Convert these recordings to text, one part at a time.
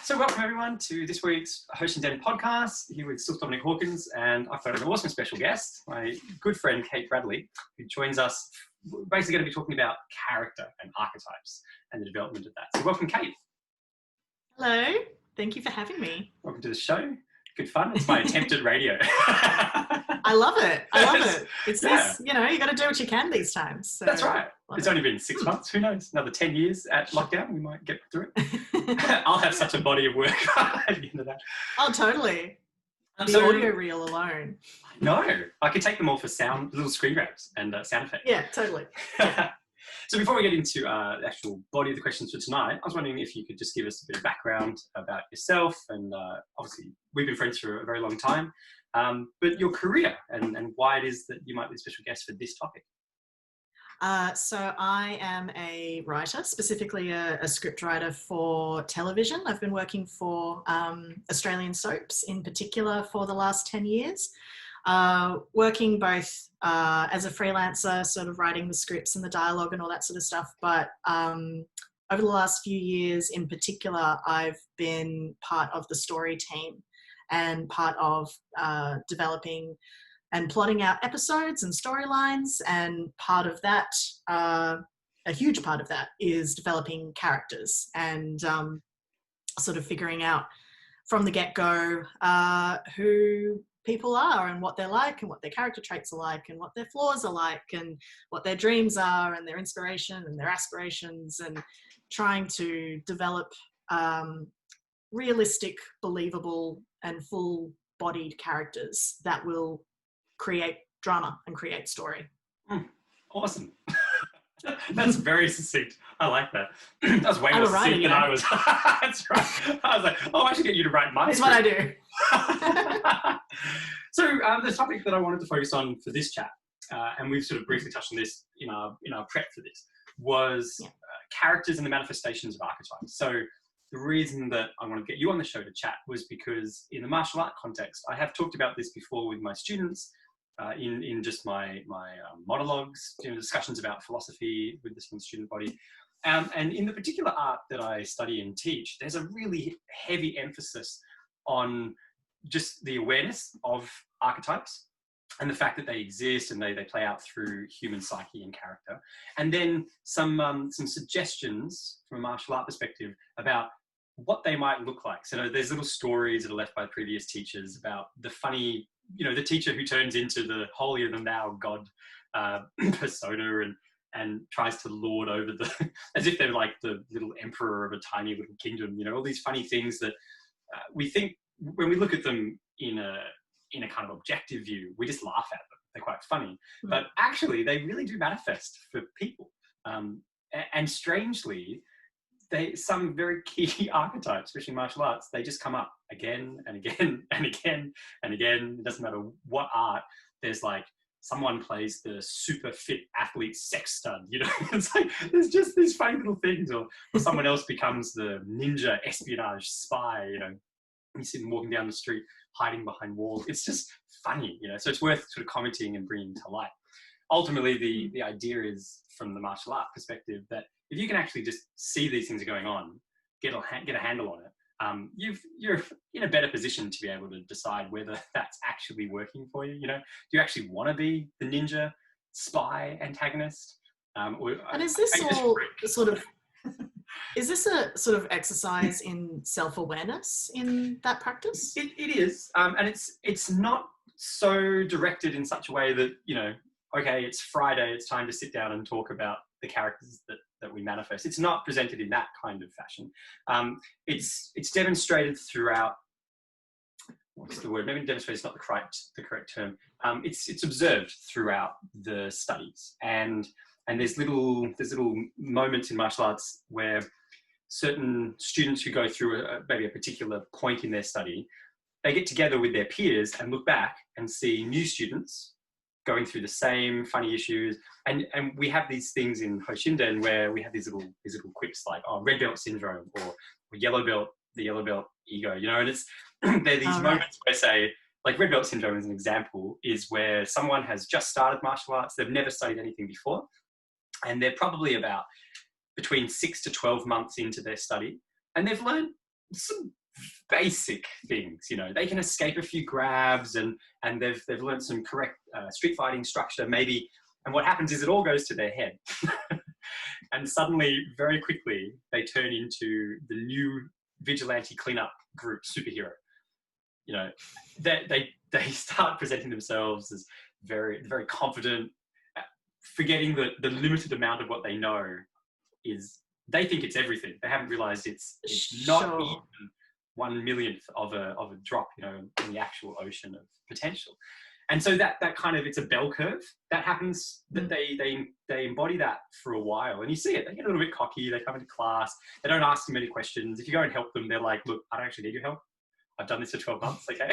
So welcome everyone to this week's Hoshinden Podcast, here with Sylph Dominic Hawkins, and I've got an awesome special guest, my good friend Kate Bradley, who joins us. We're basically going to be talking about character and archetypes and the development of that. So welcome, Kate. Hello, thank you for having me. Welcome to the show. Good fun. It's my attempt at radio. I love it. It's this, you got to do what you can these times. So. That's right. It's only been 6 months. Who knows? Another 10 years at lockdown, we might get through it. I'll have such a body of work at the end of that. Oh, totally. The audio reel alone. No, I could take them all for sound, little screen grabs and sound effects. Yeah, totally. So before we get into the actual body of the questions for tonight, I was wondering if you could just give us a bit of background about yourself. And obviously, we've been friends for a very long time, but your career and why it is that you might be a special guest for this topic. So I am a writer, specifically a script writer for television. I've been working for Australian soaps in particular for the last 10 years. Working both as a freelancer, sort of writing the scripts and the dialogue and all that sort of stuff. But over the last few years in particular, I've been part of the story team and part of developing and plotting out episodes and storylines. And part of that, a huge part of that, is developing characters and sort of figuring out from the get-go who people are and what they're like and what their character traits are like and what their flaws are like and what their dreams are and their inspiration and their aspirations, and trying to develop realistic, believable and full-bodied characters that will create drama and create story. Awesome. That's very succinct. I like that. That was way more succinct than I was. That's right. I was like, I should get you to write my script. That's what I do. So the topic that I wanted to focus on for this chat, and we've sort of briefly touched on this in our prep for this, was characters and the manifestations of archetypes. So the reason that I want to get you on the show to chat was because in the martial art context, I have talked about this before with my students, in just my monologues, discussions about philosophy with this one student body. And in the particular art that I study and teach, there's a really heavy emphasis on just the awareness of archetypes and the fact that they exist and they play out through human psyche and character. And then some suggestions from a martial art perspective about what they might look like. So there's little stories that are left by previous teachers about the funny, the teacher who turns into the holier than thou God persona and tries to lord over as if they're like the little emperor of a tiny little kingdom, all these funny things that we think when we look at them in a kind of objective view, we just laugh at them. They're quite funny, but actually they really do manifest for people. And strangely, some very key archetypes, especially in martial arts, they just come up again and again and again and again. It doesn't matter what art. There's like someone plays the super fit athlete sex stud, It's like there's just these funny little things, or someone else becomes the ninja espionage spy, You see them walking down the street, hiding behind walls. It's just funny, So it's worth sort of commenting and bringing to light. Ultimately, the idea is, from the martial art perspective, that if you can actually just see these things are going on, get a handle on it, you're in a better position to be able to decide whether that's actually working for you. Do you actually want to be the ninja spy antagonist? And is this all sort of? Is this a sort of exercise in self-awareness in that practice? It is, and it's not so directed in such a way that okay, it's Friday, it's time to sit down and talk about the characters that we manifest. It's not presented in that kind of fashion. It's demonstrated throughout. What's the word? Maybe demonstrated is not the correct term. It's observed throughout the studies, and there's little moments in martial arts where certain students who go through maybe a particular point in their study, they get together with their peers and look back and see new students going through the same funny issues. And we have these things in Hoshinden where we have these little quips like, red belt syndrome or yellow belt, the yellow belt ego, and it's, there are these moments where, say, like red belt syndrome as an example, is where someone has just started martial arts, they've never studied anything before, and they're probably about between 6 to 12 months into their study, and they've learned some basic things. They can escape a few grabs, and they've learned some correct street fighting structure maybe. And what happens is it all goes to their head. And suddenly, very quickly, they turn into the new vigilante cleanup group superhero. They start presenting themselves as very, very confident, forgetting that the limited amount of what they know is, they think it's everything. They haven't realized it's not even 1/1,000,000th of a drop, in the actual ocean of potential. And so that kind of, it's a bell curve that happens, that they embody that for a while, and you see it. They get a little bit cocky. They come into class. They don't ask too many questions. If you go and help them, they're like, "Look, I don't actually need your help. I've done this for 12 months. Okay,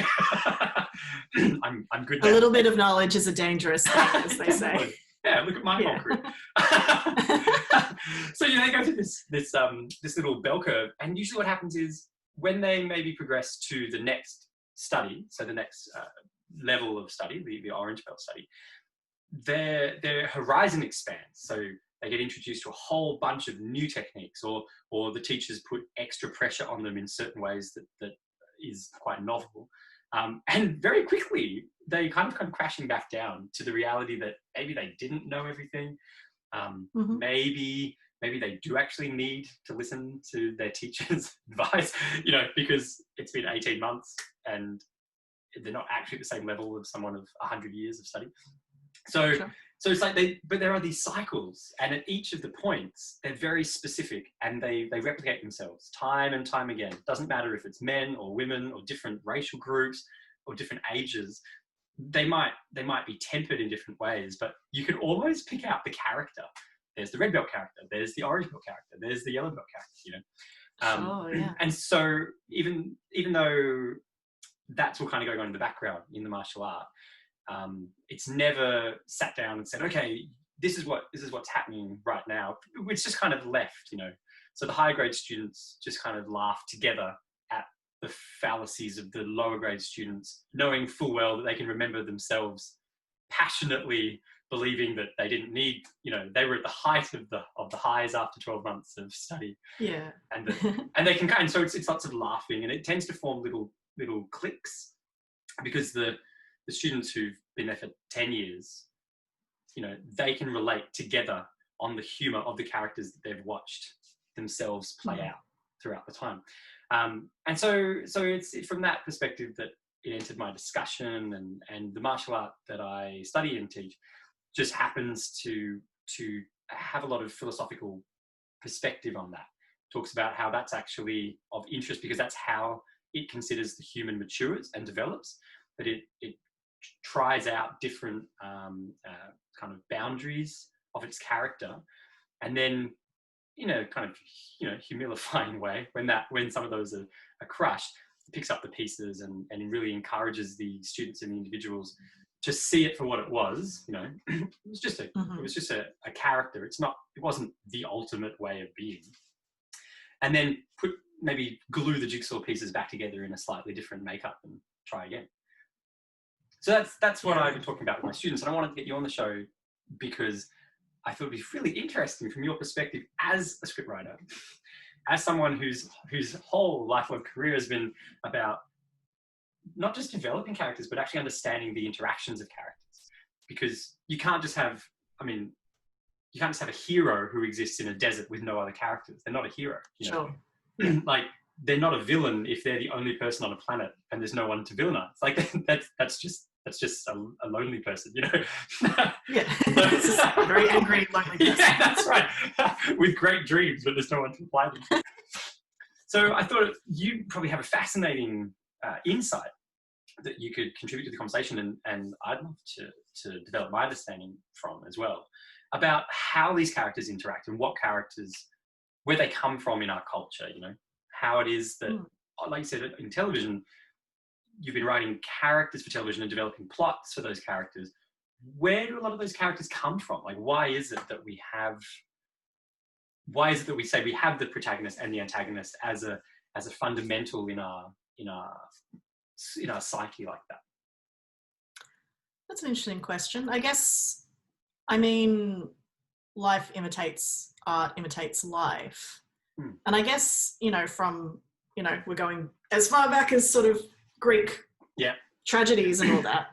I'm good now." A little bit of knowledge is a dangerous thing, as they say. Yeah, look at my whole career. So they go through this little bell curve, and usually what happens is, when they maybe progress to the next study, so the next level of study, the orange belt study, their horizon expands. So they get introduced to a whole bunch of new techniques, or the teachers put extra pressure on them in certain ways that is quite novel. And very quickly, they kind of come crashing back down to the reality that maybe they didn't know everything. Maybe they do actually need to listen to their teacher's advice, because it's been 18 months and they're not actually at the same level of someone of 100 years of study. So it's like but there are these cycles, and at each of the points, they're very specific, and they replicate themselves time and time again. It doesn't matter if it's men or women or different racial groups or different ages. They might be tempered in different ways, but you can always pick out the character. There's the red belt character, there's the orange belt character, there's the yellow belt character, And so even though that's all kind of going on in the background in the martial art, it's never sat down and said, okay, this is what's happening right now. It's just kind of left, So the higher grade students just kind of laugh together at the fallacies of the lower grade students, knowing full well that they can remember themselves passionately believing that they didn't need, they were at the height of the highs after 12 months of study. Yeah. And they can so it's lots of laughing, and it tends to form little cliques, because the students who've been there for 10 years, they can relate together on the humor of the characters that they've watched themselves play out throughout the time. And so it's from that perspective that it entered my discussion, and the martial art that I study and teach just happens to have a lot of philosophical perspective on that. Talks about how that's actually of interest, because that's how it considers the human matures and develops, that it tries out different kind of boundaries of its character, and then kind of humilifying way, when some of those are crushed, it picks up the pieces and really encourages the students and the individuals to see it for what it was. It was just a character. It wasn't the ultimate way of being. And then maybe glue the jigsaw pieces back together in a slightly different makeup and try again. So that's what I've been talking about with my students. And I wanted to get you on the show because I thought it'd be really interesting from your perspective as a scriptwriter, as someone whose whole lifelong career has been about not just developing characters, but actually understanding the interactions of characters. Because you can't just have a hero who exists in a desert with no other characters. They're not a hero. Sure. Like, they're not a villain if they're the only person on a planet and there's no one to villainize. Like, that's just a lonely person, Yeah, it's a very angry, lonely person. Yeah, that's right. With great dreams, but there's no one to apply them to. So I thought you probably have a fascinating insight that you could contribute to the conversation, and I'd love to develop my understanding from as well, about how these characters interact and where they come from in our culture, how it is that, like you said, in television, you've been writing characters for television and developing plots for those characters. Where do a lot of those characters come from? Like, why is it that we say we have the protagonist and the antagonist as a fundamental in our psyche like that? That's an interesting question. I guess, life imitates art, imitates life. And I guess, from we're going as far back as sort of Greek tragedies and all that.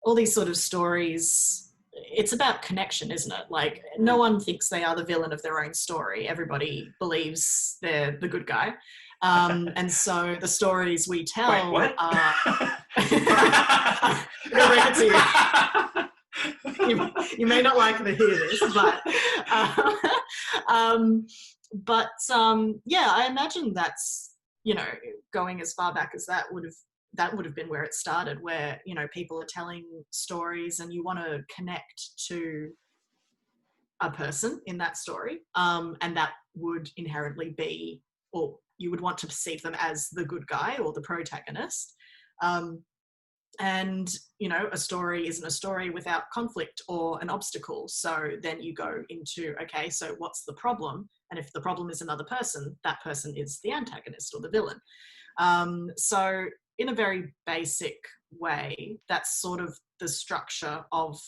All these sort of stories, it's about connection, isn't it? Like, no one thinks they are the villain of their own story. Everybody believes they're the good guy. And so the stories we tell Wait, what? are... I'm going to read it to you. You may not like to hear this, but... I imagine that's, going as far back as that would have been where it started, where, people are telling stories and you want to connect to a person in that story. And that would inherently be, or you would want to perceive them as the good guy or the protagonist. And, a story isn't a story without conflict or an obstacle. So then you go into, okay, so what's the problem? And if the problem is another person, that person is the antagonist or the villain. So in a very basic way, that's sort of the structure of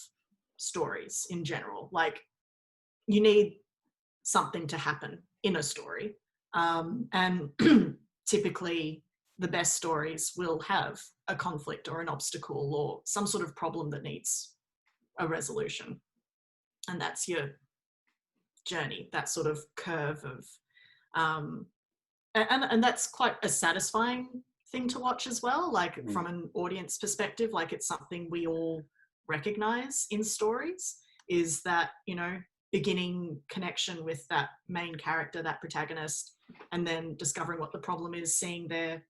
stories in general. Like, you need something to happen in a story. And typically the best stories will have a conflict or an obstacle or some sort of problem that needs a resolution. And that's your journey, that sort of curve of, and that's quite a satisfying thing to watch as well. Like, from an audience perspective, like, it's something we all recognize in stories, is that, beginning connection with that main character, that protagonist, and then discovering what the problem is, seeing their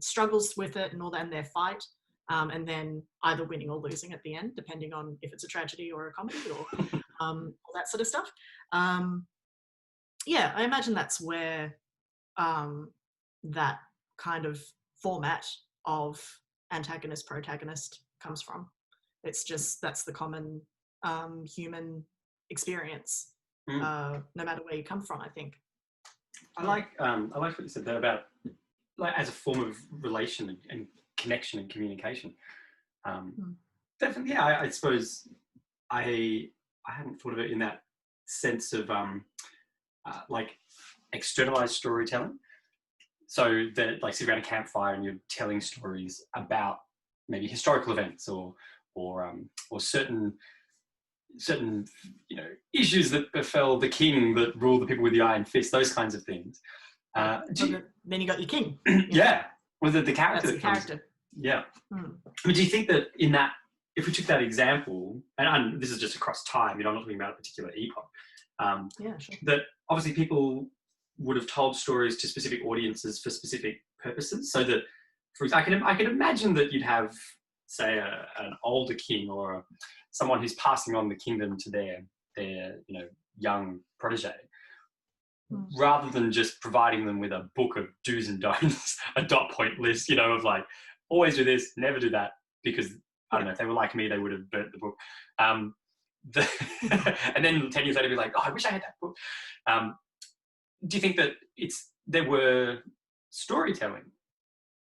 struggles with it and all that, and their fight, and then either winning or losing at the end, depending on if it's a tragedy or a comedy or all that sort of stuff. I imagine that's where that kind of format of antagonist protagonist comes from. It's just, that's the common human experience, no matter where you come from, I think. I like what you said there about, like, as a form of relation and connection and communication. Definitely, yeah. I suppose I hadn't thought of it in that sense of like externalized storytelling. So that, like, sit around a campfire and you're telling stories about maybe historical events or certain issues that befell the king that ruled the people with the iron fist, those kinds of things. Then you got your king. Yeah, well, the character. That's the character. Yeah. But do you think that in that, if we took that example, and this is just across time, I'm not talking about a particular epoch, Sure. that obviously people would have told stories to specific audiences for specific purposes, so that, for example, I can imagine that you'd have, say, an older king or someone who's passing on the kingdom to their young protege, rather than just providing them with a book of do's and don'ts, a dot point list, of like, always do this, never do that, because I don't know, if they were like me, they would have burnt the book. And then 10 years later, be like, oh, I wish I had that book. Do you think that there were storytelling,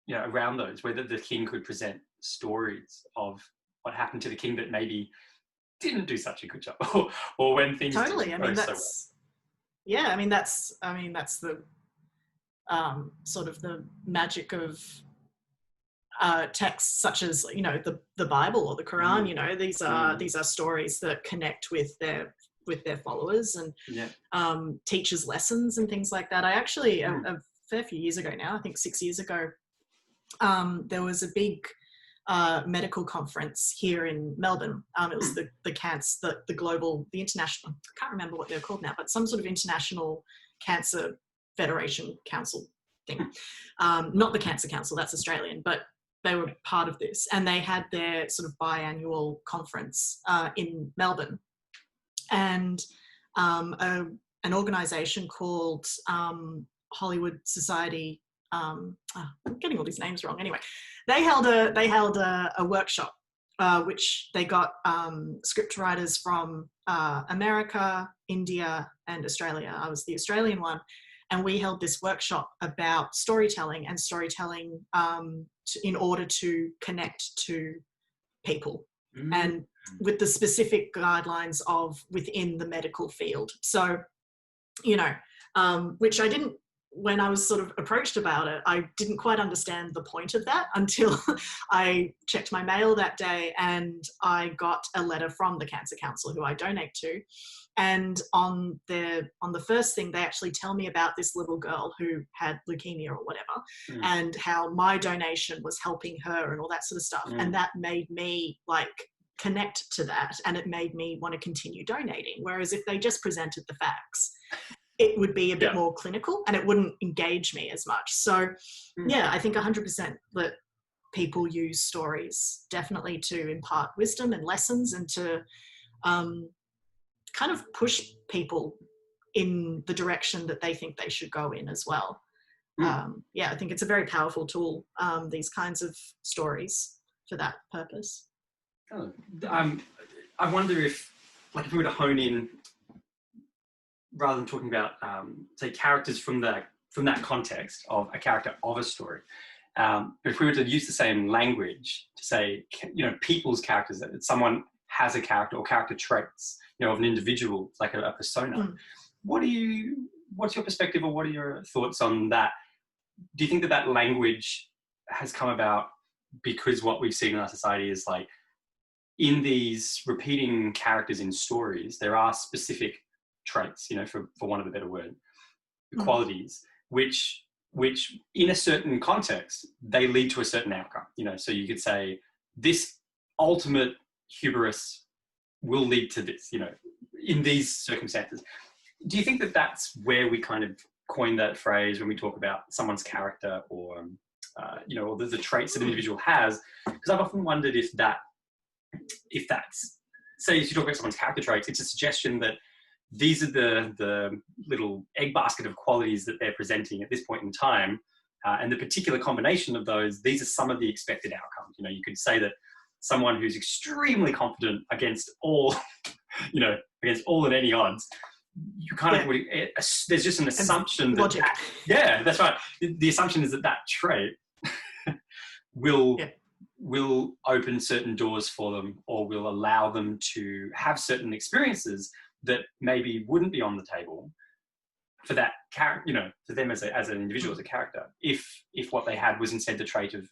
around those, where the king could present stories of what happened to the king that maybe didn't do such a good job, or when things totally. didn't I mean, go that's so that's the sort of the magic of texts such as the Bible or the Quran. These are stories that connect with their followers and teaches lessons and things like that. I actually a fair few years ago now, I think 6 years ago, there was a big medical conference here in Melbourne. It was the international, I can't remember what they're called now, but some sort of international cancer federation council thing. Not the Cancer Council, that's Australian, but they were part of this, and they had their sort of biannual conference in Melbourne, and an organisation called Hollywood Society. I'm getting all these names wrong. Anyway, they held a workshop, which they got script writers from America, India, and Australia. I was the Australian one, and we held this workshop about storytelling and storytelling in order to connect to people, and with the specific guidelines of within the medical field. So, which I didn't, when I was sort of approached about it, I didn't quite understand the point of that until I checked my mail that day and I got a letter from the Cancer Council, who I donate to. And on the first thing, they actually tell me about this little girl who had leukemia or whatever, and how my donation was helping her and all that sort of stuff. And that made me like connect to that, and it made me want to continue donating. Whereas if they just presented the facts, it would be a bit more clinical and it wouldn't engage me as much. So yeah, I think 100% that people use stories definitely to impart wisdom and lessons, and to kind of push people in the direction that they think they should go in as well. Yeah, I think it's a very powerful tool, these kinds of stories, for that purpose. I wonder if we were to hone in, rather than talking about, say, characters from that context of a character of a story, if we were to use the same language to say, people's characters, that someone has a character or character traits, of an individual, like a persona. What's your perspective, or what are your thoughts on that? Do you think that language has come about because what we've seen in our society is like, in these repeating characters in stories, there are specific traits, for want of a better word, qualities, which in a certain context, they lead to a certain outcome, so you could say this ultimate hubris will lead to this, in these circumstances. Do you think that that's where we kind of coin that phrase when we talk about someone's character, or, or the traits that an individual has? Because I've often wondered if that's, say, if you talk about someone's character traits, it's a suggestion that these are the little egg basket of qualities that they're presenting at this point in time. And the particular combination of those, these are some of the expected outcomes. You could say that someone who's extremely confident against all, against all and any odds, you kind of would, there's just an assumption that, that's right. The assumption is that trait will open certain doors for them, or will allow them to have certain experiences that maybe wouldn't be on the table for that character, for them as an individual, as a character, if what they had was instead the trait of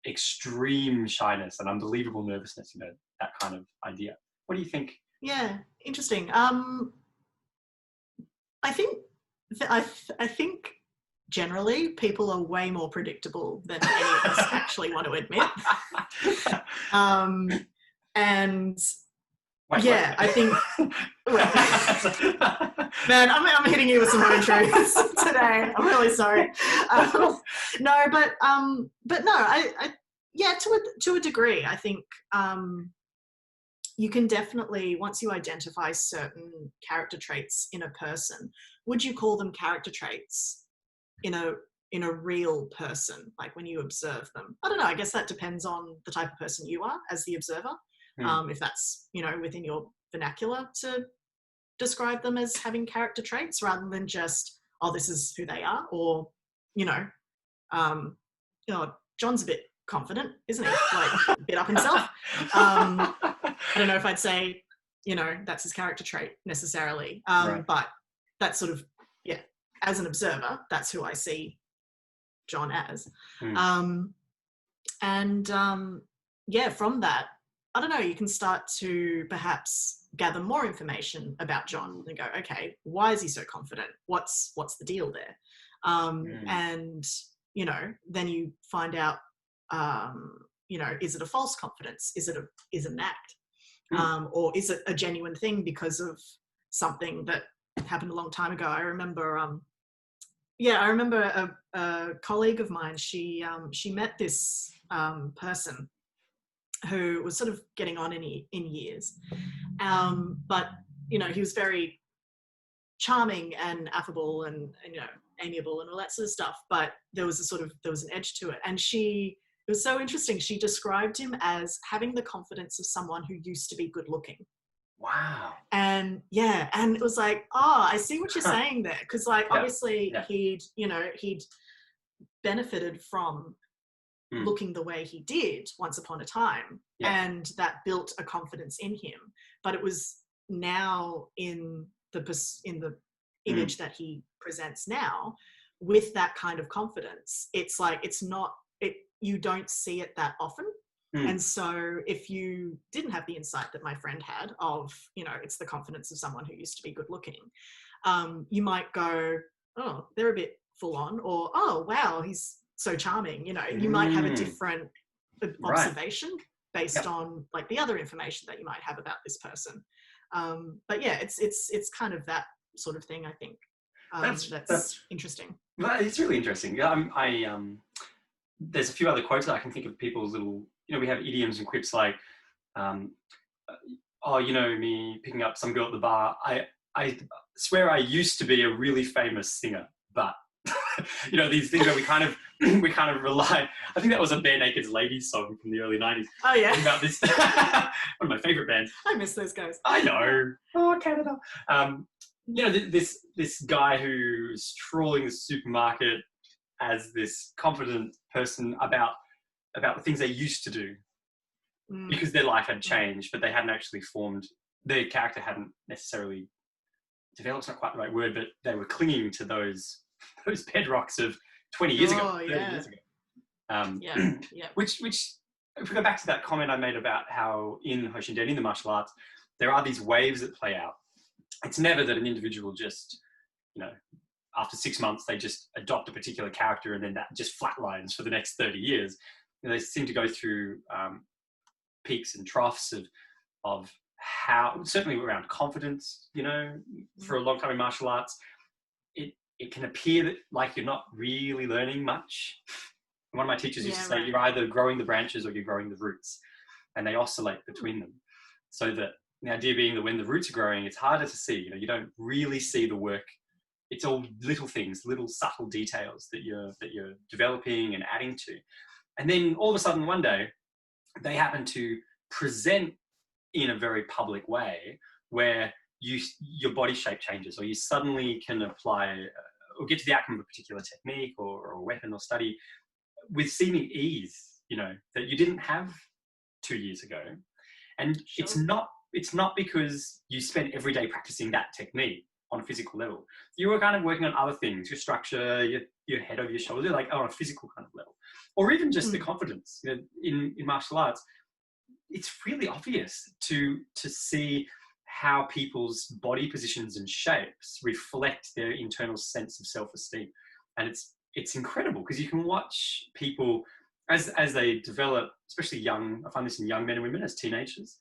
extreme shyness and unbelievable nervousness, that kind of idea. What do you think? Yeah, interesting. I think generally people are way more predictable than any of us actually want to admit. And I think, man, I'm hitting you with some home truths today. I'm really sorry. To a degree, I think you can definitely, once you identify certain character traits in a person, would you call them character traits in a real person, like when you observe them? I don't know. I guess that depends on the type of person you are as the observer. If that's, within your vernacular to describe them as having character traits, rather than just, oh, this is who they are, or, John's a bit confident, isn't he? Like a bit up himself. I don't know if I'd say, that's his character trait necessarily. But that's sort of, as an observer, that's who I see John as. From that, I don't know, you can start to perhaps gather more information about John and go, okay, why is he so confident? What's the deal there? And, then you find out, is it a false confidence? Is it an act? Or is it a genuine thing because of something that happened a long time ago? I remember, a colleague of mine, she met this person who was sort of getting on in years. But, he was very charming and affable and amiable and all that sort of stuff. But there was an edge to it. And it was so interesting. She described him as having the confidence of someone who used to be good looking. Wow. And and it was like, oh, I see what you're saying there. Because obviously he'd benefited from looking the way he did once upon a time. And that built a confidence in him. But it was now in the image that he presents now with that kind of confidence, it's like, you don't see it that often. And so if you didn't have the insight that my friend had of, it's the confidence of someone who used to be good looking, you might go, oh, they're a bit full on, or, oh, wow, he's so charming. You might have a different observation based on like the other information that you might have about this person. But yeah, it's kind of that sort of thing, I think. That's interesting. Well, it's really interesting. Yeah, there's a few other quotes that I can think of, people's little, we have idioms and quips like, me picking up some girl at the bar. I swear I used to be a really famous singer, but these things where we kind of rely. I think that was a Bare Naked Ladies song from the early 90s. Oh yeah. About this, one of my favorite bands. I miss those guys. I know. Oh, Canada. This guy who's trawling the supermarket as this confident person about the things they used to do, because their life had changed, but they hadn't actually formed. Their character hadn't necessarily developed. Not quite the right word, but they were clinging to those bedrocks of 20 years ago, 30 years ago. Which if we go back to that comment I made about how in Hoshinden, in the martial arts, there are these waves that play out. It's never that an individual just, after 6 months, they just adopt a particular character and then that just flatlines for the next 30 years. They seem to go through peaks and troughs of how, certainly around confidence, for a long time in martial arts, it can appear that like you're not really learning much. One of my teachers used to say, you're either growing the branches or you're growing the roots, and they oscillate between them. So that the idea being that when the roots are growing, it's harder to see. You don't really see the work. It's all little things, little subtle details that you're developing and adding to. And then all of a sudden one day, they happen to present in a very public way where your body shape changes, or you suddenly can apply or get to the outcome of a particular technique or a weapon or study with seeming ease, that you didn't have 2 years ago. And it's not because you spent every day practicing that technique on a physical level. You were kind of working on other things, your structure, your head over your shoulder, like on a physical kind of level, or even just the confidence. In martial arts, it's really obvious to see how people's body positions and shapes reflect their internal sense of self-esteem. And it's incredible because you can watch people as they develop, especially young, I find this in young men and women as teenagers,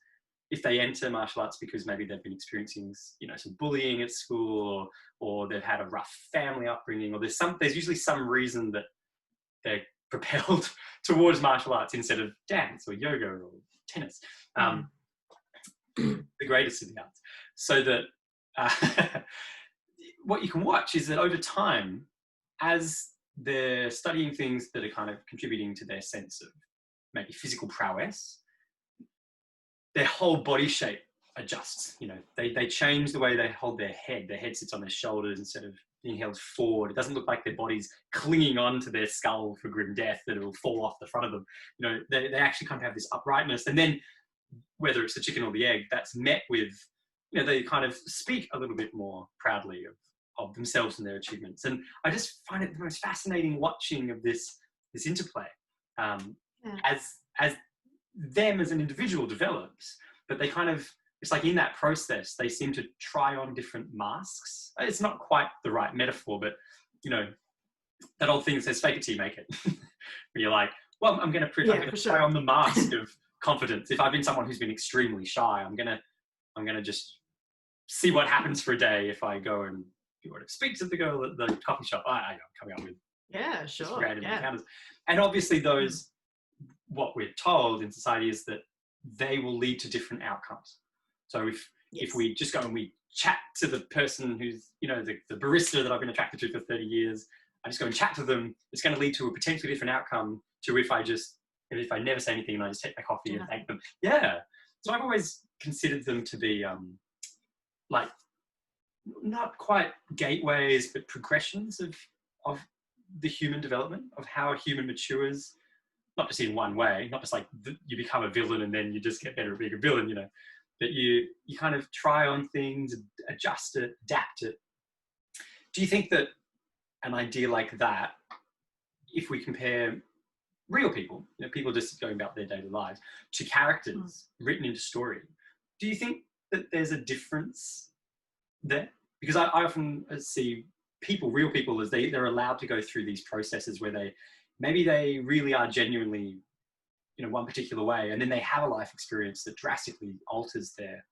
if they enter martial arts because maybe they've been experiencing, some bullying at school, or they've had a rough family upbringing, or there's usually some reason that they're propelled towards martial arts instead of dance or yoga or tennis. The greatest of the arts. So that what you can watch is that over time, as they're studying things that are kind of contributing to their sense of maybe physical prowess, their whole body shape adjusts. They change the way they hold their head. Their head sits on their shoulders instead of being held forward. It doesn't look like their body's clinging on to their skull for grim death, that it'll fall off the front of them. They actually kind of have this uprightness. And then whether it's the chicken or the egg, that's met with, they kind of speak a little bit more proudly of themselves and their achievements. And I just find it the most fascinating watching of this interplay as them as an individual develops, but they kind of, it's like in that process, they seem to try on different masks. It's not quite the right metaphor, but that old thing that says fake it till you make it. Where you're like, well, I'm going to try on the mask of confidence. If I've been someone who's been extremely shy, I'm gonna just see what happens for a day if I go and speak to the girl at the coffee shop. I'm coming up with random encounters. And obviously those, what we're told in society is that they will lead to different outcomes. So if we just go and we chat to the person who's, the barista that I've been attracted to for 30 years, I just go and chat to them, it's going to lead to a potentially different outcome to if I never say anything and I just take my coffee and thank them. Yeah. So I've always considered them to be like not quite gateways, but progressions of the human development, of how a human matures, not just in one way, not just like you become a villain and then you just get better at being a villain, but you kind of try on things, adjust it, adapt it. do you think that an idea like that, if we compare real people, people just going about their daily lives, to characters written into story, do you think that there's a difference there? Because I often see real people, as they're allowed to go through these processes where maybe they really are genuinely, one particular way, and then they have a life experience that drastically alters their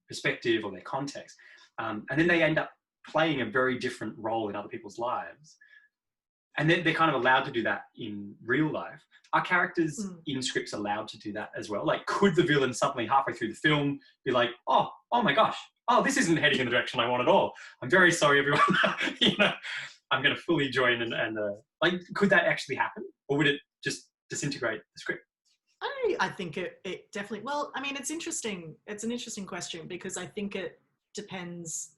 perspective or their context. And then they end up playing a very different role in other people's lives. And they're kind of allowed to do that in real life. Are characters in scripts allowed to do that as well? Like, could the villain suddenly halfway through the film be like, oh my gosh, this isn't heading in the direction I want at all. I'm very sorry, everyone. I'm going to fully join and could that actually happen? Or would it just disintegrate the script? I think it definitely, well, I mean, it's interesting. It's an interesting question, because I think it depends.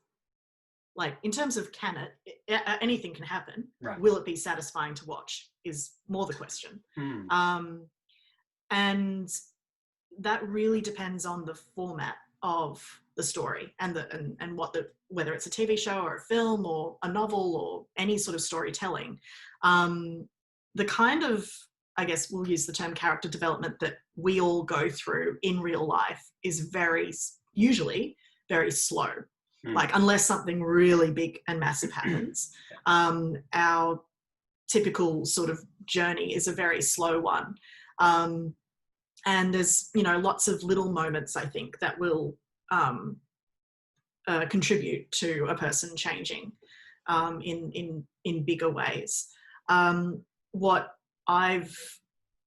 Like, in terms of anything can happen. Right. Will it be satisfying to watch is more the question. And that really depends on the format of the story and whether it's a TV show or a film or a novel or any sort of storytelling. The kind of, I guess we'll use the term character development, that we all go through in real life is usually very slow. Like, unless something really big and massive happens, our typical sort of journey is a very slow one. And there's, lots of little moments, I think, that will contribute to a person changing in bigger ways. What I've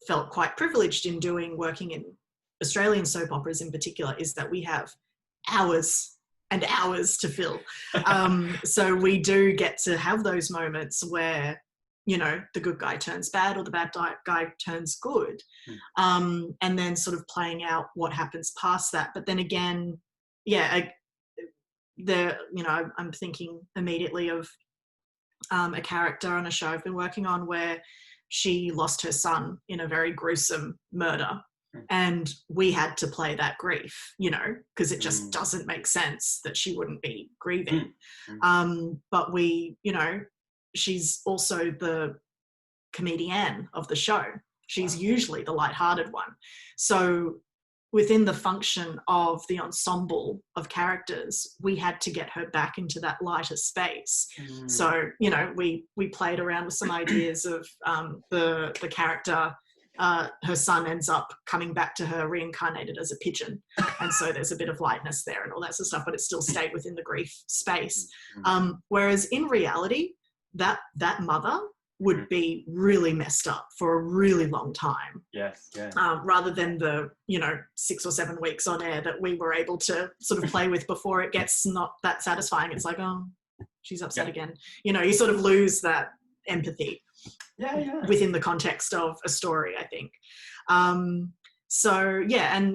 felt quite privileged in doing, working in Australian soap operas in particular, is that we have hours and hours to fill. So we do get to have those moments where, the good guy turns bad or the bad guy turns good. And then sort of playing out what happens past that. But then again, I'm thinking immediately of a character on a show I've been working on where she lost her son in a very gruesome murder. And we had to play that grief, because it just doesn't make sense that she wouldn't be grieving. But she's also the comedian of the show. She's usually the lighthearted one. So within the function of the ensemble of characters, we had to get her back into that lighter space. So, we played around with some ideas of the character. Her son ends up coming back to her reincarnated as a pigeon, and so there's a bit of lightness there and all that sort of stuff, but it still stayed within the grief space. Whereas in reality, that mother would be really messed up for a really long time. Yes, yeah. Rather than the 6 or 7 weeks on air that we were able to sort of play with before it gets not that satisfying. It's like, oh, she's upset again. You sort of lose that empathy. Within the context of a story, I think. And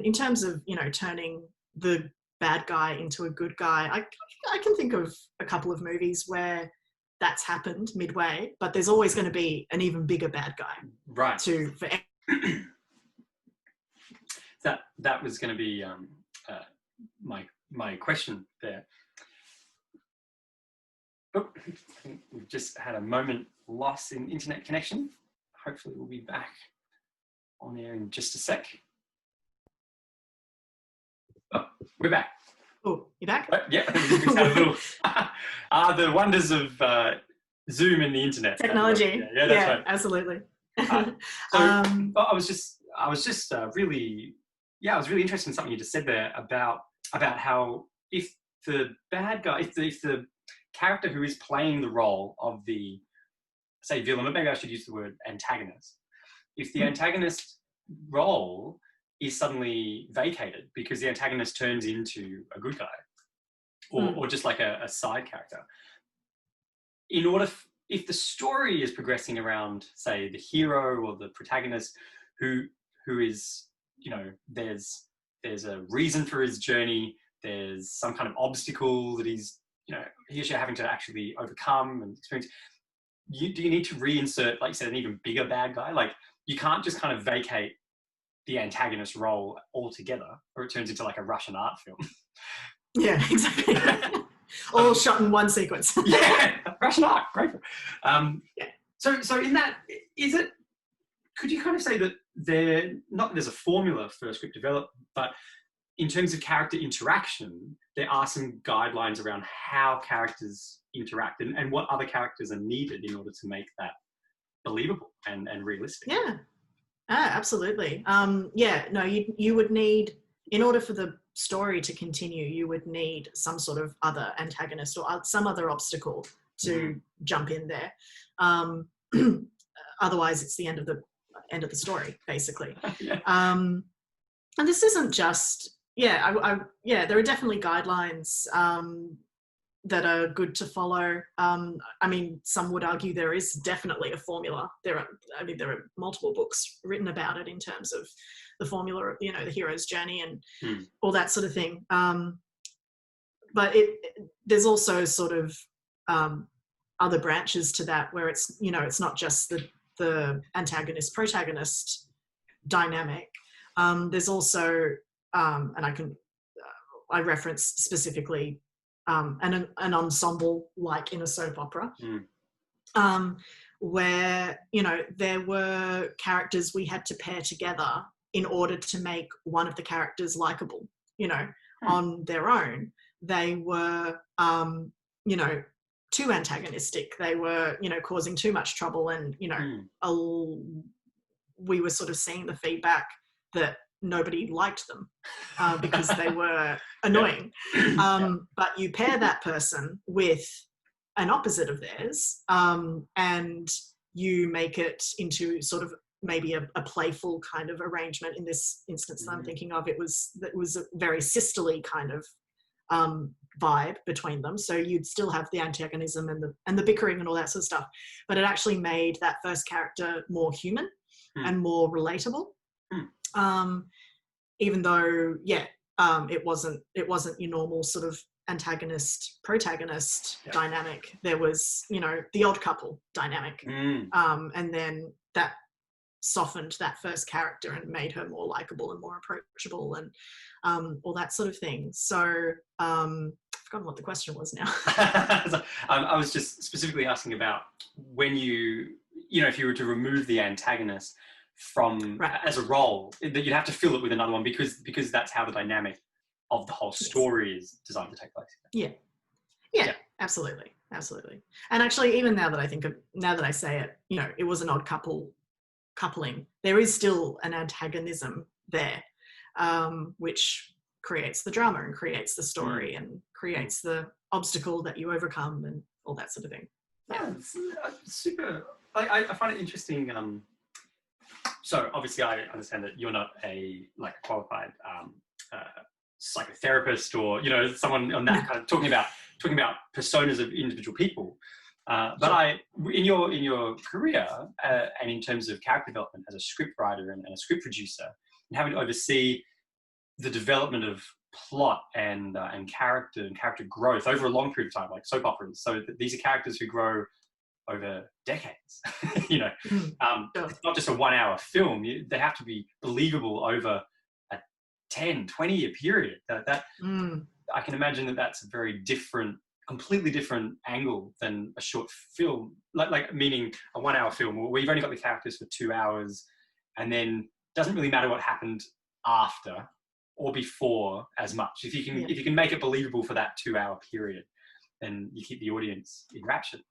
in terms of, turning the bad guy into a good guy, I can think of a couple of movies where that's happened midway, but there's always going to be an even bigger bad guy. Right. That was going to be my question there. Oh, I think we've just had a moment loss in internet connection. Hopefully we'll be back on air in just a sec. Oh, we're back. Oh, you're back? Yeah, I think we just had a little... the wonders of Zoom and the internet. Technology. Yeah, that's right. Absolutely. I was just really interested in something you just said there about how if the bad guy, if the character who is playing the role of the, say, villain, or maybe I should use the word antagonist, if the antagonist role is suddenly vacated because the antagonist turns into a good guy, or just like a side character, if the story is progressing around, say, the hero or the protagonist who is, there's a reason for his journey, there's some kind of obstacle that he's, he or she having to actually overcome and experience. Do you need to reinsert, like you said, an even bigger bad guy? Like, you can't just kind of vacate the antagonist role altogether, or it turns into like a Russian art film. Yeah, exactly. All shot in one sequence. Yeah, Russian art, great. Yeah. So in that, could you kind of say that there's a formula for script development, but in terms of character interaction, there are some guidelines around how characters interact and what other characters are needed in order to make that believable and realistic. Yeah, absolutely. You would need, in order for the story to continue, you would need some sort of other antagonist or some other obstacle to jump in there. Otherwise, it's the end of the story, basically. Yeah. And this isn't just, there are definitely guidelines that are good to follow. I mean, some would argue there is definitely a formula. There are multiple books written about it in terms of the formula of, the hero's journey and all that sort of thing. But there's also sort of other branches to that where it's not just the antagonist protagonist dynamic. There's also and I reference specifically an ensemble like in a soap opera, where there were characters we had to pair together in order to make one of the characters likable. On their own, they were too antagonistic. They were causing too much trouble, and we were sort of seeing the feedback that nobody liked them because they were annoying. But you pair that person with an opposite of theirs, and you make it into sort of maybe a playful kind of arrangement. In this instance that I'm thinking of, it was a very sisterly kind of vibe between them. So you'd still have the antagonism and the bickering and all that sort of stuff, but it actually made that first character more human and more relatable. Even though, it wasn't your normal sort of antagonist protagonist dynamic. There was, the odd couple dynamic, and then that softened that first character and made her more likable and more approachable and all that sort of thing. So I've forgotten what the question was now. I was just specifically asking about when if you were to remove the antagonist from as a role, that you'd have to fill it with another one because that's how the dynamic of the whole story is designed to take place. Yeah, absolutely. And actually, even now that I say it, it was an odd coupling. There is still an antagonism there, which creates the drama and creates the story and creates the obstacle that you overcome and all that sort of thing. Yeah, it's super. I find it interesting. So obviously, I understand that you're not a qualified psychotherapist or someone on that kind of talking about personas of individual people. But in your career and in terms of character development as a script writer and a script producer, and having to oversee the development of plot and character growth over a long period of time, like soap operas. So these are characters who grow over decades. It's not just a 1 hour film. They have to be believable over a 10, 20-year period. I can imagine that's a very completely different angle than a short film, like meaning a 1 hour film where you've only got the characters for 2 hours, and then doesn't really matter what happened after or before as much. If you can make it believable for that 2 hour period, then you keep the audience enraptured.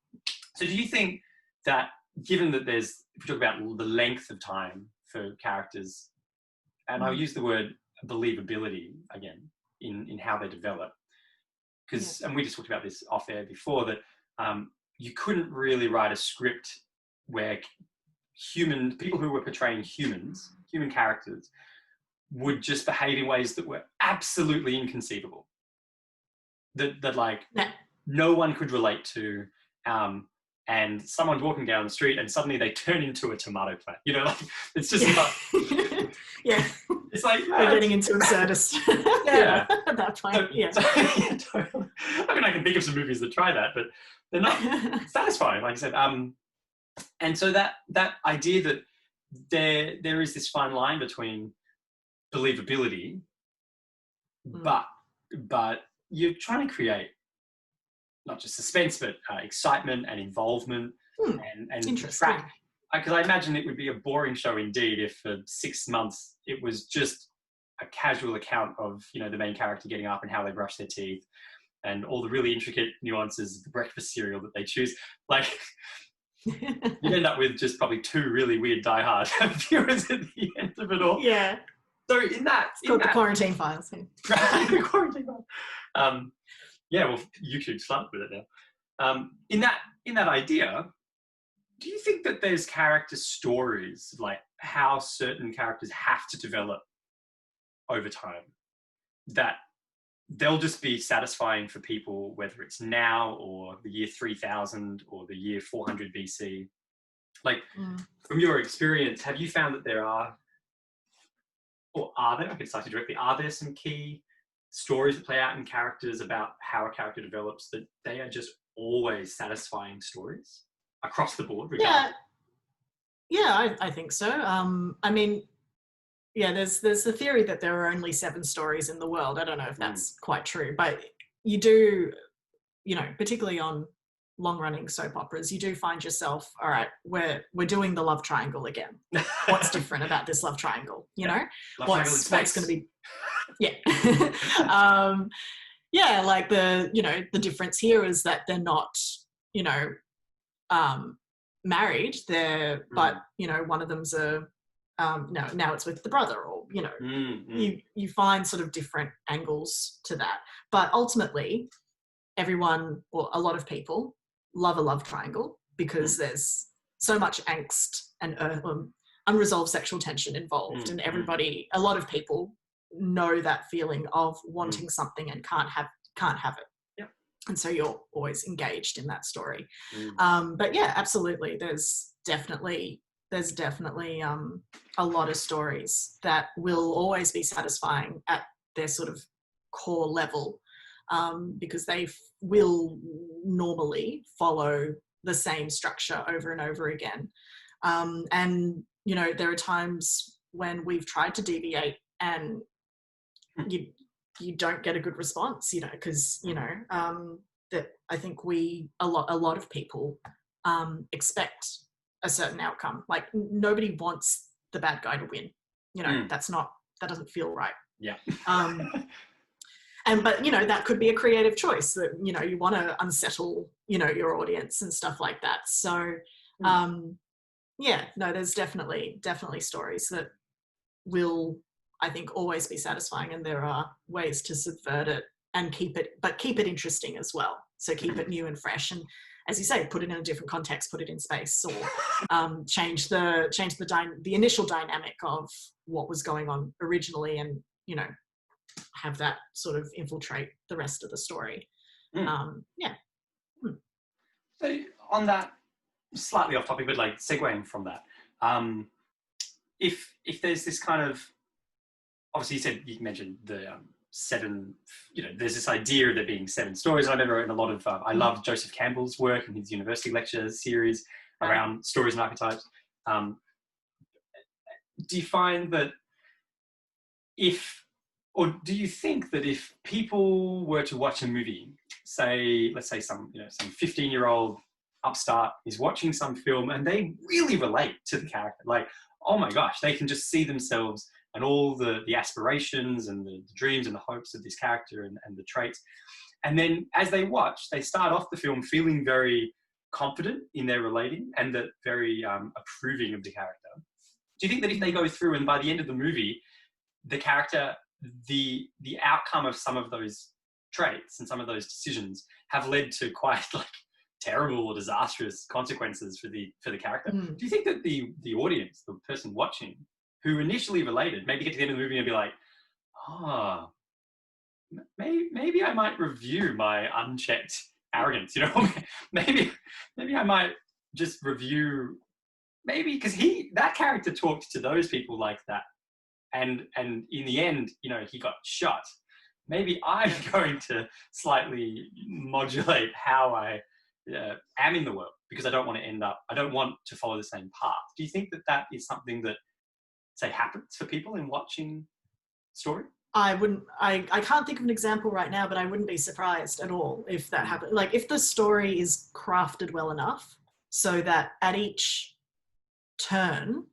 So do you think that, given that if we talk about the length of time for characters, and I'll use the word believability again in how they develop, and we just talked about this off air before, that you couldn't really write a script where people who were portraying human characters, would just behave in ways that were absolutely inconceivable, that no one could relate to, and someone's walking down the street and suddenly they turn into a tomato plant. It's just not. It's like we're getting into absurdist. At that point. Totally. I mean, I can think of some movies that try that, but they're not satisfying, like I said. And so that idea that there is this fine line between believability, but you're trying to create not just suspense, but excitement and involvement and Interesting. track. Because I imagine it would be a boring show indeed if for 6 months it was just a casual account of, you know, the main character getting up and how they brush their teeth and all the really intricate nuances of the breakfast cereal that they choose. Like, you'd end up with just probably 2 really weird diehard viewers at the end of it all. Yeah. So in that... It's called the Quarantine Files. Right, the Quarantine Files. Yeah, well, YouTube started with it now. In that idea, do you think that there's character stories, like how certain characters have to develop over time, that they'll just be satisfying for people, whether it's now or the year 3000 or the year 400 BC? Like, from your experience, have you found that there are, or are there, I can start you directly, are there some key stories that play out in characters about how a character develops that they are just always satisfying stories across the board? Yeah, I think so. I mean, yeah, there's the theory that there are only 7 stories in the world. I don't know if that's quite true, but you do, you know, particularly on long-running soap operas, you do find yourself, all right, we're doing the love triangle again. What's different about this love triangle? You know, what's going to be? Yeah, yeah, like the difference here is that they're not, you know, married. But you know, one of them's now it's with the brother, or you know, you find sort of different angles to that. But ultimately, everyone, or a lot of people, love a love triangle because there's so much angst and unresolved sexual tension involved, and everybody, a lot of people know that feeling of wanting something and can't have it. Yep. And so you're always engaged in that story. But yeah, absolutely, there's definitely a lot of stories that will always be satisfying at their sort of core level, because they will normally follow the same structure over and over again. And, you know, there are times when we've tried to deviate and you don't get a good response, you know, because, you know, that I think a lot of people expect a certain outcome. Like, nobody wants the bad guy to win, you know. That doesn't feel right. Yeah. But you know, that could be a creative choice, that, you know, you want to unsettle, you know, your audience and stuff like that. So yeah, no, there's definitely stories that will, I think, always be satisfying, and there are ways to subvert it and keep it interesting as well. So keep it new and fresh, and as you say, put it in a different context, put it in space, or change the initial dynamic of what was going on originally, and, you know, have that sort of infiltrate the rest of the story. Yeah. So on that, slightly off topic, but like segueing from that, if there's this kind of, obviously you mentioned the 7, you know, there's this idea of there being 7 stories. I remember in a lot of, I loved Joseph Campbell's work and his university lecture series around stories and archetypes. Do you find that do you think that if people were to watch a movie, let's say some 15-year-old upstart is watching some film and they really relate to the character, like, oh my gosh, they can just see themselves and all the aspirations and the dreams and the hopes of this character and the traits. And then as they watch, they start off the film feeling very confident in their relating and that very approving of the character. Do you think that if they go through and by the end of the movie, the character, the outcome of some of those traits and some of those decisions have led to quite like terrible or disastrous consequences for the character? Do you think that the audience, the person watching, who initially related, maybe get to the end of the movie and be like, maybe I might review my unchecked arrogance, you know? maybe I might just review, maybe because that character talked to those people like that, and in the end, you know, he got shot. Maybe I'm going to slightly modulate how I am in the world, because I don't want to follow the same path. Do you think that is something that, say, happens for people in watching story? I wouldn't, I can't think of an example right now, but I wouldn't be surprised at all if that happened. Like if the story is crafted well enough so that at each turn,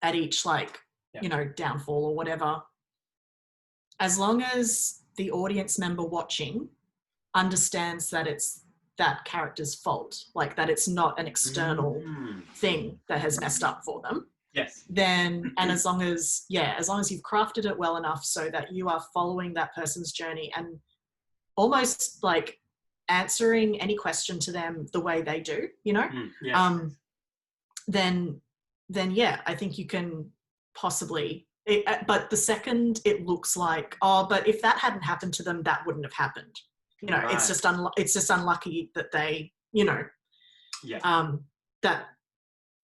at each downfall or whatever, as long as the audience member watching understands that it's that character's fault, like that it's not an external thing that has messed up for them. Yes. Then, and as long as you've crafted it well enough so that you are following that person's journey and almost like answering any question to them the way they do, then I think you can possibly, but the second it looks like, but if that hadn't happened to them, that wouldn't have happened. Right. It's just unlucky that they, that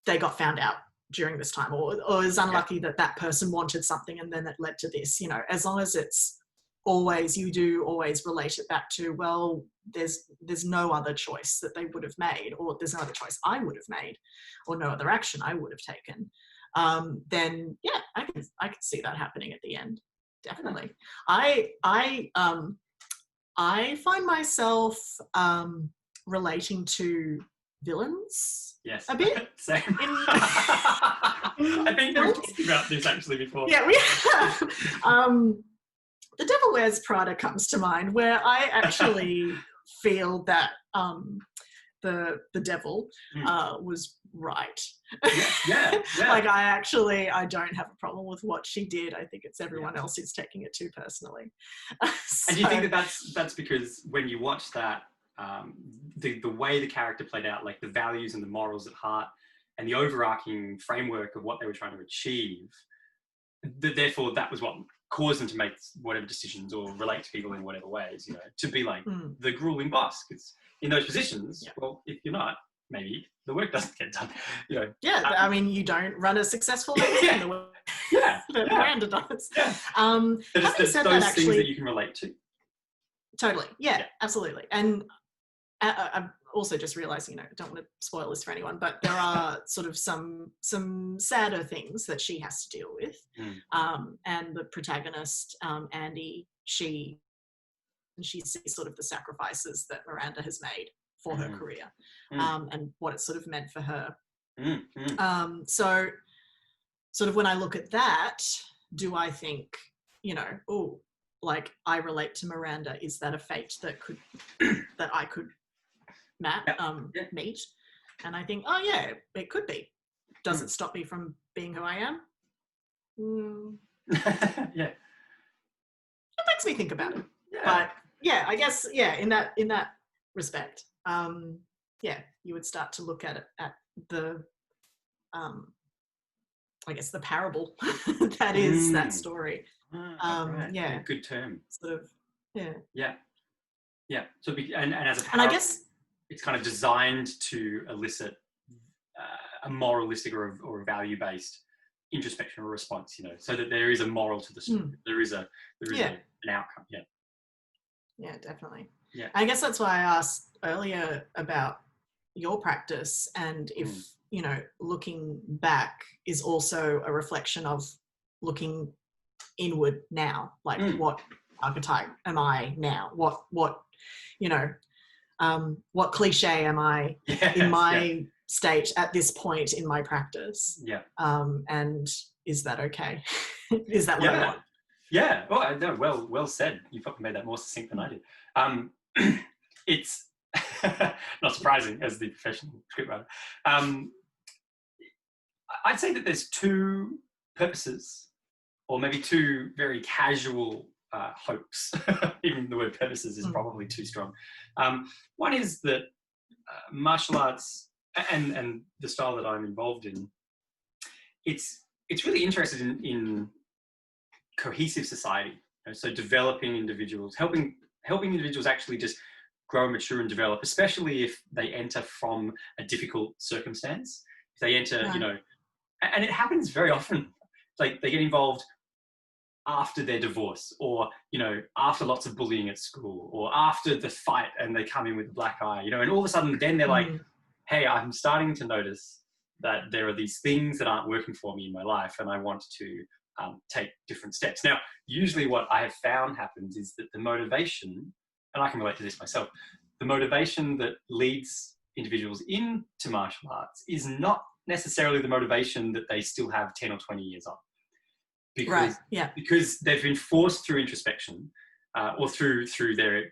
they got found out during this time, or it's unlucky that person wanted something and then it led to this, as long as it's always, you do always relate it back to, well, there's no other choice that they would have made, or there's no other choice I would have made, or no other action I would have taken. Then I can see that happening at the end. Definitely. I find myself relating to villains a bit. Same. I think we've talked about this actually before. Yeah, we have. The Devil Wears Prada comes to mind, where I actually feel that the devil was right. Yeah. Like I don't have a problem with what she did. I think it's everyone else who's taking it too personally. And do you think that's because when you watch that, the way the character played out, like the values and the morals at heart and the overarching framework of what they were trying to achieve, therefore that was what caused them to make whatever decisions or relate to people in whatever ways, to be like the grueling boss. Because in those positions, well, if you're not, maybe the work doesn't get done. I mean, you don't run a successful business in the way that Miranda does. Yeah. There's those things that you can relate to. Totally. Yeah, absolutely. And I'm also just realizing, I don't want to spoil this for anyone, but there are sort of some sadder things that she has to deal with. And the protagonist, Andy, she sees sort of the sacrifices that Miranda has made for her career, and what it's sort of meant for her. So sort of when I look at that, do I think, like I relate to Miranda, is that a fate that I could meet? And I think, it could be. Does it stop me from being who I am? Yeah. It makes me think about it. But I guess, in that respect, you would start to look at it at the, I guess the parable that is that story. Right. Good term. Sort of, yeah. So, and as a parable, and I guess it's kind of designed to elicit a moralistic or a value-based introspection or response, so that there is a moral to the story. There is an outcome. Yeah, definitely. Yeah. I guess that's why I asked earlier about your practice, and if looking back is also a reflection of looking inward now, like what archetype am I now? What cliche am I in my state at this point in my practice? Yeah. And is that okay? Is that what I want? Yeah. Well said. You probably made that more succinct than I did. It's not surprising as the professional scriptwriter. I'd say that there's two purposes, or maybe two very casual hopes. Even the word purposes is probably too strong. One is that martial arts and the style that I'm involved in, it's really interested in cohesive society. So developing individuals, helping individuals actually just grow, mature, and develop, especially if they enter from a difficult circumstance. If they enter, and it happens very often. Like they get involved after their divorce, or after lots of bullying at school, or after the fight, and they come in with a black eye, and all of a sudden, then they're like, "Hey, I'm starting to notice that there are these things that aren't working for me in my life, and I want to take different steps. Now, usually what I have found happens is that the motivation, and I can relate to this myself, the motivation that leads individuals into martial arts is not necessarily the motivation that they still have 10 or 20 years on. Because they've been forced through introspection or through their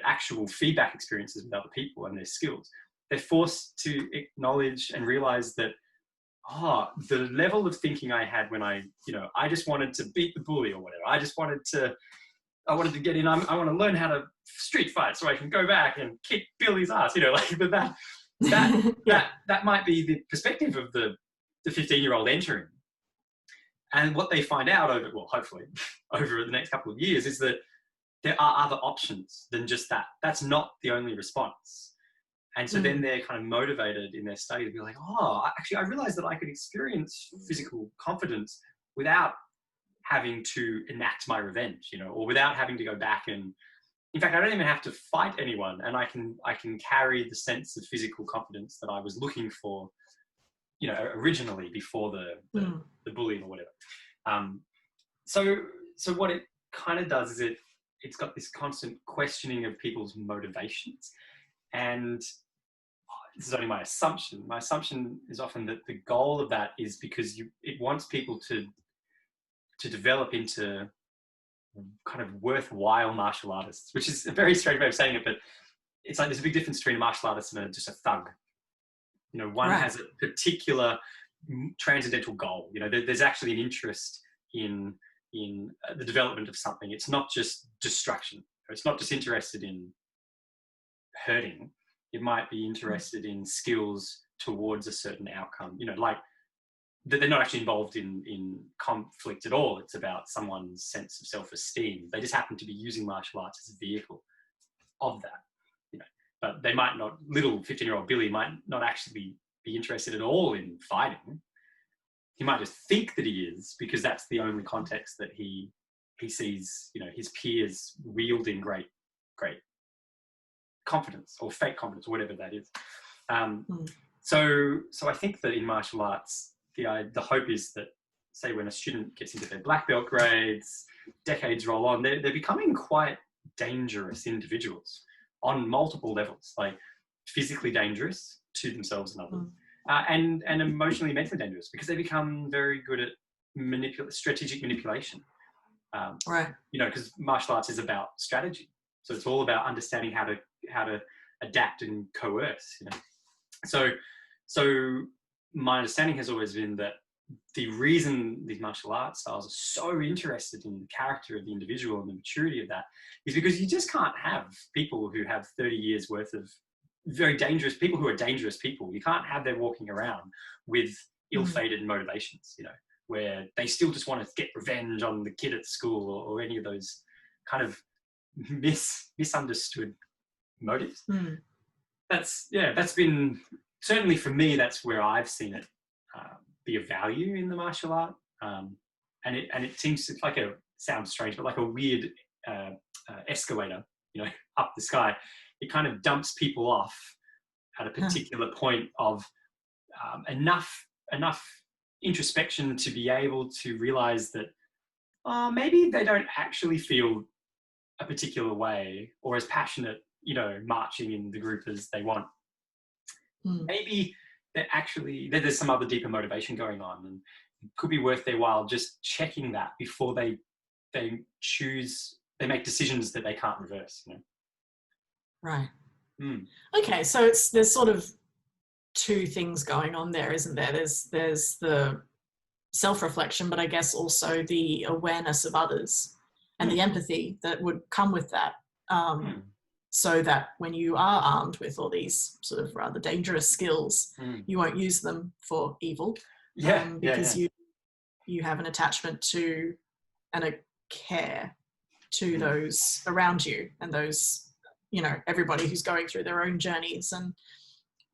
actual feedback experiences with other people and their skills. They're forced to acknowledge and realize that, the level of thinking I had when I just wanted to beat the bully or whatever. I wanted to get in. I want to learn how to street fight so I can go back and kick Billy's ass. But that might be the perspective of the 15-year-old entering. And what they find out hopefully over the next couple of years is that there are other options than just that. That's not the only response. And so then they're kind of motivated in their study to be like, actually, I realized that I could experience physical confidence without having to enact my revenge, or without having to go back and, in fact, I don't even have to fight anyone, and I can carry the sense of physical confidence that I was looking for, originally before the bullying or whatever. So what it kind of does is it's got this constant questioning of people's motivations. And this is only my assumption. My assumption is often that the goal of that is because it wants people to develop into kind of worthwhile martial artists, which is a very strange way of saying it, but it's like there's a big difference between a martial artist and just a thug. One has a particular transcendental goal. There's actually an interest in the development of something. It's not just destruction. It's not just interested in hurting. It might be interested in skills towards a certain outcome. Like they're not actually involved in conflict at all. It's about someone's sense of self-esteem. They just happen to be using martial arts as a vehicle of that. But they might not. Little 15-year-old Billy might not actually be interested at all in fighting. He might just think that he is, because that's the only context that he sees, his peers wielding great confidence or fake confidence, or whatever that is. So I think that in martial arts, the hope is that, say, when a student gets into their black belt grades, decades roll on, they're becoming quite dangerous individuals on multiple levels, like physically dangerous to themselves and others, and emotionally, mentally dangerous, because they become very good at strategic manipulation. Because martial arts is about strategy, so it's all about understanding how to adapt and coerce. So my understanding has always been that the reason these martial arts styles are so interested in the character of the individual and the maturity of that is because you just can't have people who have 30 years worth of very dangerous people who are dangerous people. You can't have them walking around with ill-fated motivations, where they still just want to get revenge on the kid at school or any of those kind of misunderstood motives. That's been, certainly for me, that's where I've seen it be of value in the martial art. And it seems like sounds strange, but like a weird escalator, up the sky. It kind of dumps people off at a particular point of enough introspection to be able to realize that maybe they don't actually feel a particular way or as passionate, marching in the group as they want. Maybe there's some other deeper motivation going on, and it could be worth their while just checking that before they make decisions that they can't reverse. Right. Okay, so there's sort of two things going on there, isn't there? There's the self-reflection, but I guess also the awareness of others and the empathy that would come with that. So that when you are armed with all these sort of rather dangerous skills, you won't use them for evil. Because you have an attachment to and a care to those around you and those, everybody who's going through their own journeys and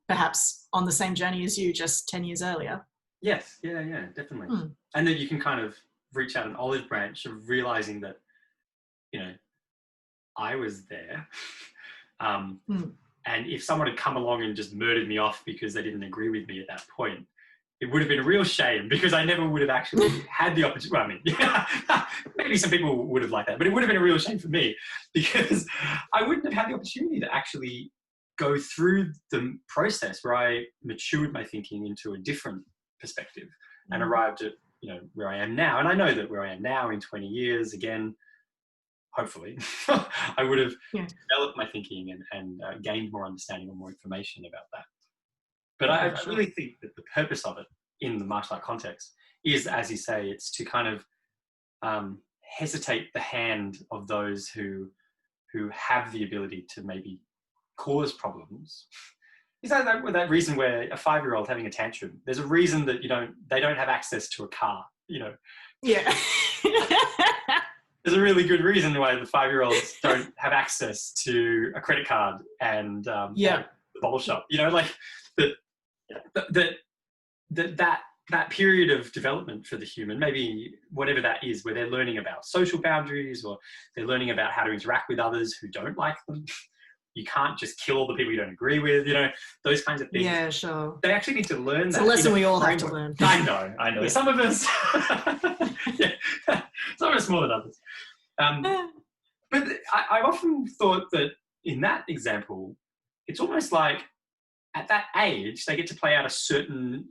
perhaps on the same journey as you just 10 years earlier. Yes, yeah, definitely. And then you can kind of reach out an olive branch of realizing that, I was there. And if someone had come along and just murdered me off because they didn't agree with me at that point, it would have been a real shame because I never would have actually had the opportunity. Well, I mean, yeah, maybe some people would have liked that, but it would have been a real shame for me because I wouldn't have had the opportunity to actually go through the process where I matured my thinking into a different perspective and arrived at, where I am now. And I know that where I am now in 20 years, again, hopefully, I would have developed my thinking and gained more understanding or more information about that. But I really think that the purpose of it in the martial art context is, as you say, it's to kind of hesitate the hand of those who have the ability to maybe cause problems. Is that reason where a 5-year-old having a tantrum, there's a reason that they don't have access to a car, Yeah. There's a really good reason why the 5-year-olds don't have access to a credit card and the bottle shop, that period of development for the human, maybe whatever that is, where they're learning about social boundaries or they're learning about how to interact with others who don't like them. You can't just kill all the people you don't agree with, those kinds of things. Yeah, sure. They actually need to learn that. It's a lesson we all have to learn. I know. Yeah. Some of us, some of us more than others. But I've often thought that in that example, it's almost like at that age, they get to play out a certain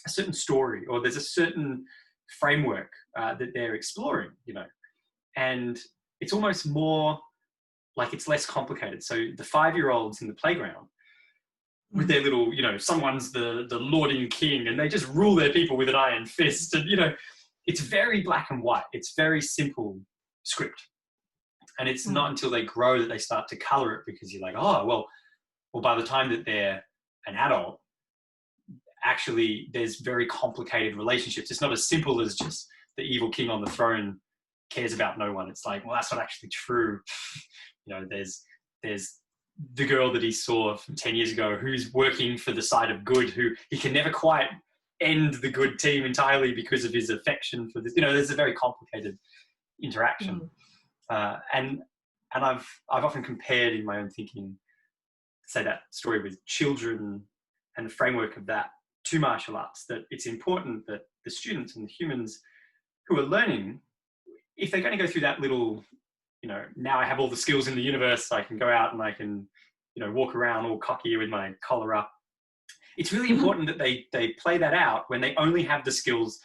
story, or there's a certain framework that they're exploring, and it's almost more like it's less complicated. So the 5-year-olds in the playground with their little, someone's the Lord and King, and they just rule their people with an iron fist, and it's very black and white. It's very simple script, and it's not until they grow that they start to color it, because you're like, oh, well, by the time that they're an adult, actually there's very complicated relationships. It's not as simple as just the evil king on the throne cares about no one. It's like, well, that's not actually true. There's the girl that he saw from 10 years ago who's working for the side of good, who he can never quite end the good team entirely because of his affection for this. There's a very complicated interaction. And I've often compared in my own thinking, say, that story with children and the framework of that to martial arts, that it's important that the students and the humans who are learning, if they're going to go through that little, now I have all the skills in the universe, I can go out and I can, walk around all cocky with my collar up. It's really important that they play that out when they only have the skills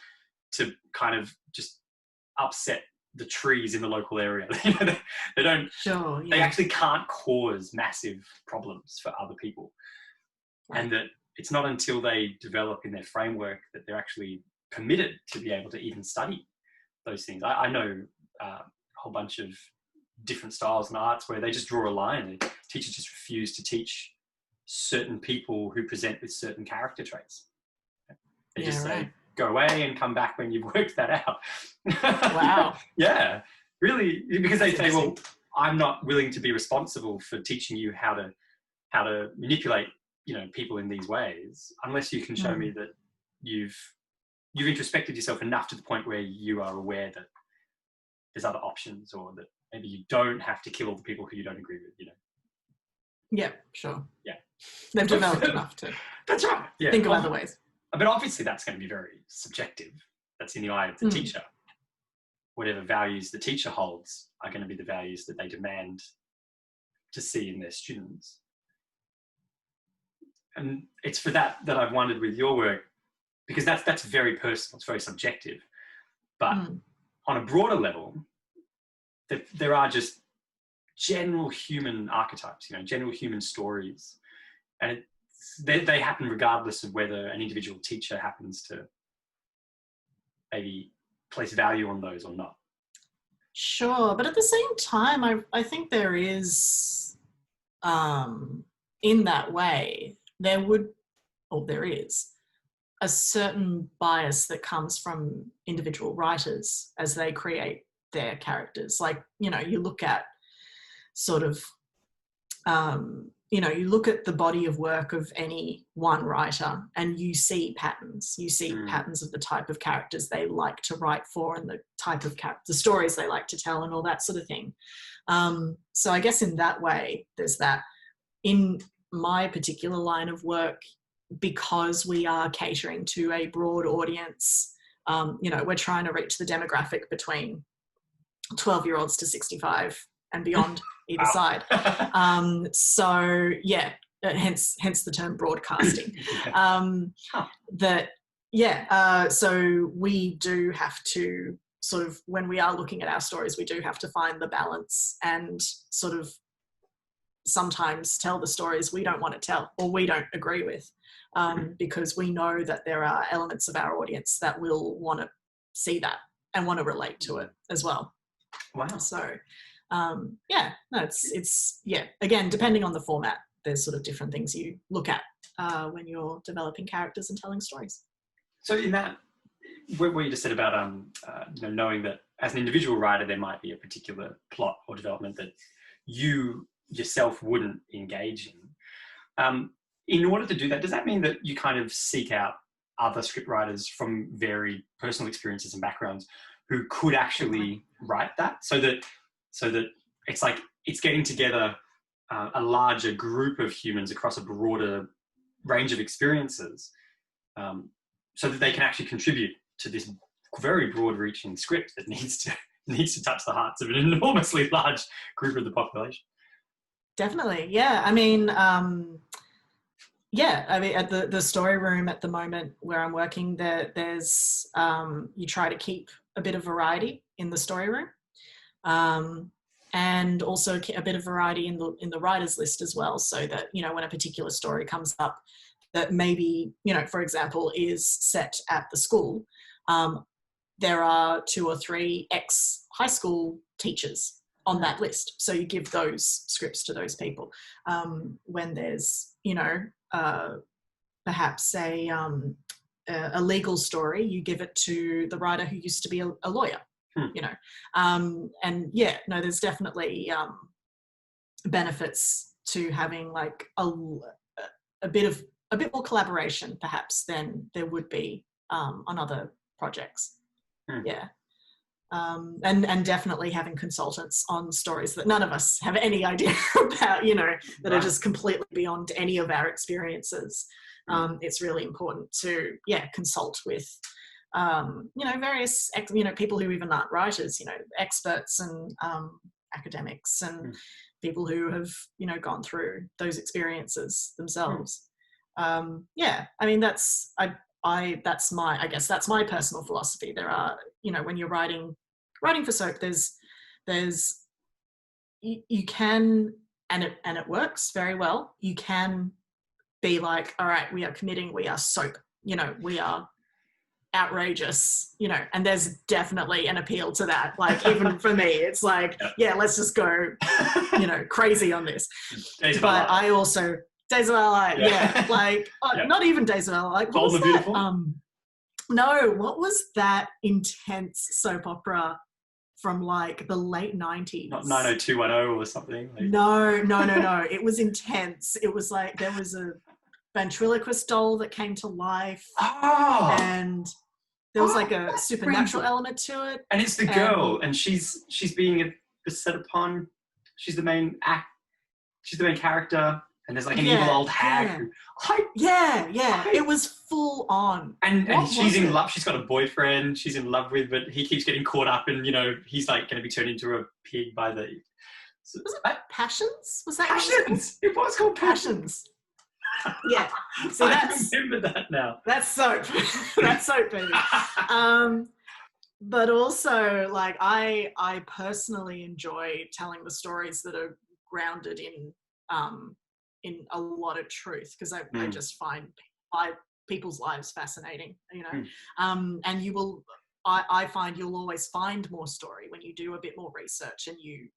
to kind of just upset the trees in the local area. They don't. Sure. Yeah. They actually can't cause massive problems for other people, and that it's not until they develop in their framework that they're actually permitted to be able to even study those things. I know a whole bunch of different styles and arts where they just draw a line. The teachers just refuse to teach certain people who present with certain character traits. They just say, go away and come back when you've worked that out. Wow. Yeah, really, because they say, well, I'm not willing to be responsible for teaching you how to manipulate, people in these ways, unless you can show me that you've introspected yourself enough to the point where you are aware that there's other options, or that maybe you don't have to kill all the people who you don't agree with, Yeah, sure. Yeah. They've developed enough to That's right. Yeah. Think of other ways. But obviously that's going to be very subjective. That's in the eye of the teacher. Whatever values the teacher holds are going to be the values that they demand to see in their students. And it's for that I've wondered with your work, because that's very personal, it's very subjective. But on a broader level, there are just general human archetypes, general human stories. And they happen regardless of whether an individual teacher happens to maybe place value on those or not. Sure, but at the same time, I think there is, in that way, there is a certain bias that comes from individual writers as they create their characters. Like, you look at sort of, you look at the body of work of any one writer and you see patterns. You see patterns of the type of characters they like to write for and the type of the stories they like to tell and all that sort of thing. So I guess in that way, there's that. In my particular line of work, because we are catering to a broad audience, we're trying to reach the demographic between 12-year-olds to 65 and beyond either side. So yeah, hence the term broadcasting. So we do have to sort of, when we are looking at our stories, we do have to find the balance and sort of sometimes tell the stories we don't want to tell or we don't agree with, because we know that there are elements of our audience that will want to see that and want to relate to it as well. Wow. So it's again, depending on the format, there's sort of different things you look at when you're developing characters and telling stories. So in that, what you just said about knowing that as an individual writer there might be a particular plot or development that you yourself wouldn't engage in order to do that, does that mean that you kind of seek out other script writers from very personal experiences and backgrounds who could actually write that, so that it's like it's getting together a larger group of humans across a broader range of experiences, so that they can actually contribute to this very broad-reaching script that needs to touch the hearts of an enormously large group of the population? Definitely, yeah. I mean, at the story room at the moment where I'm working, there's you try to keep a bit of variety in the story room, and also a bit of variety in the writers list as well, so that when a particular story comes up that maybe for example is set at the school, there are 2 or 3 ex-high school teachers on that list, so you give those scripts to those people. When there's perhaps a legal story, you give it to the writer who used to be a lawyer. There's definitely benefits to having like a bit more collaboration perhaps than there would be on other projects. And definitely having consultants on stories that none of us have any idea about, that are just completely beyond any of our experiences. It's really important to consult with various people who even aren't writers, experts and academics and people who have gone through those experiences themselves. I mean, that's my personal philosophy. There are, when you're writing for soap, there's you can, and it works very well. You can be like, all right, we are committing, we are soap, we are outrageous, and there's definitely an appeal to that. Like even for me, it's like, let's just go, crazy on this. But I also Days of Our Life, not even Days of Our Life. Bold and Beautiful? No, what was that intense soap opera from like the late 90s? Not 90210 or something? No. It was intense. It was like there was a ventriloquist doll that came to life. Oh. And there was like a supernatural element to it. And it's the girl, and she's being beset upon. She's the main character. And there's like an evil old hag. It was full on. And she's in love. She's got a boyfriend she's in love with, but he keeps getting caught up and, he's like going to be turned into a pig by the... Was it Passions? Was that Passions? It was called Passions. Yeah. So I remember that now. That's soap. That's soap, baby. But also, like, I personally enjoy telling the stories that are grounded in a lot of truth, because I just find people's lives fascinating, and I find you'll always find more story when you do a bit more research and you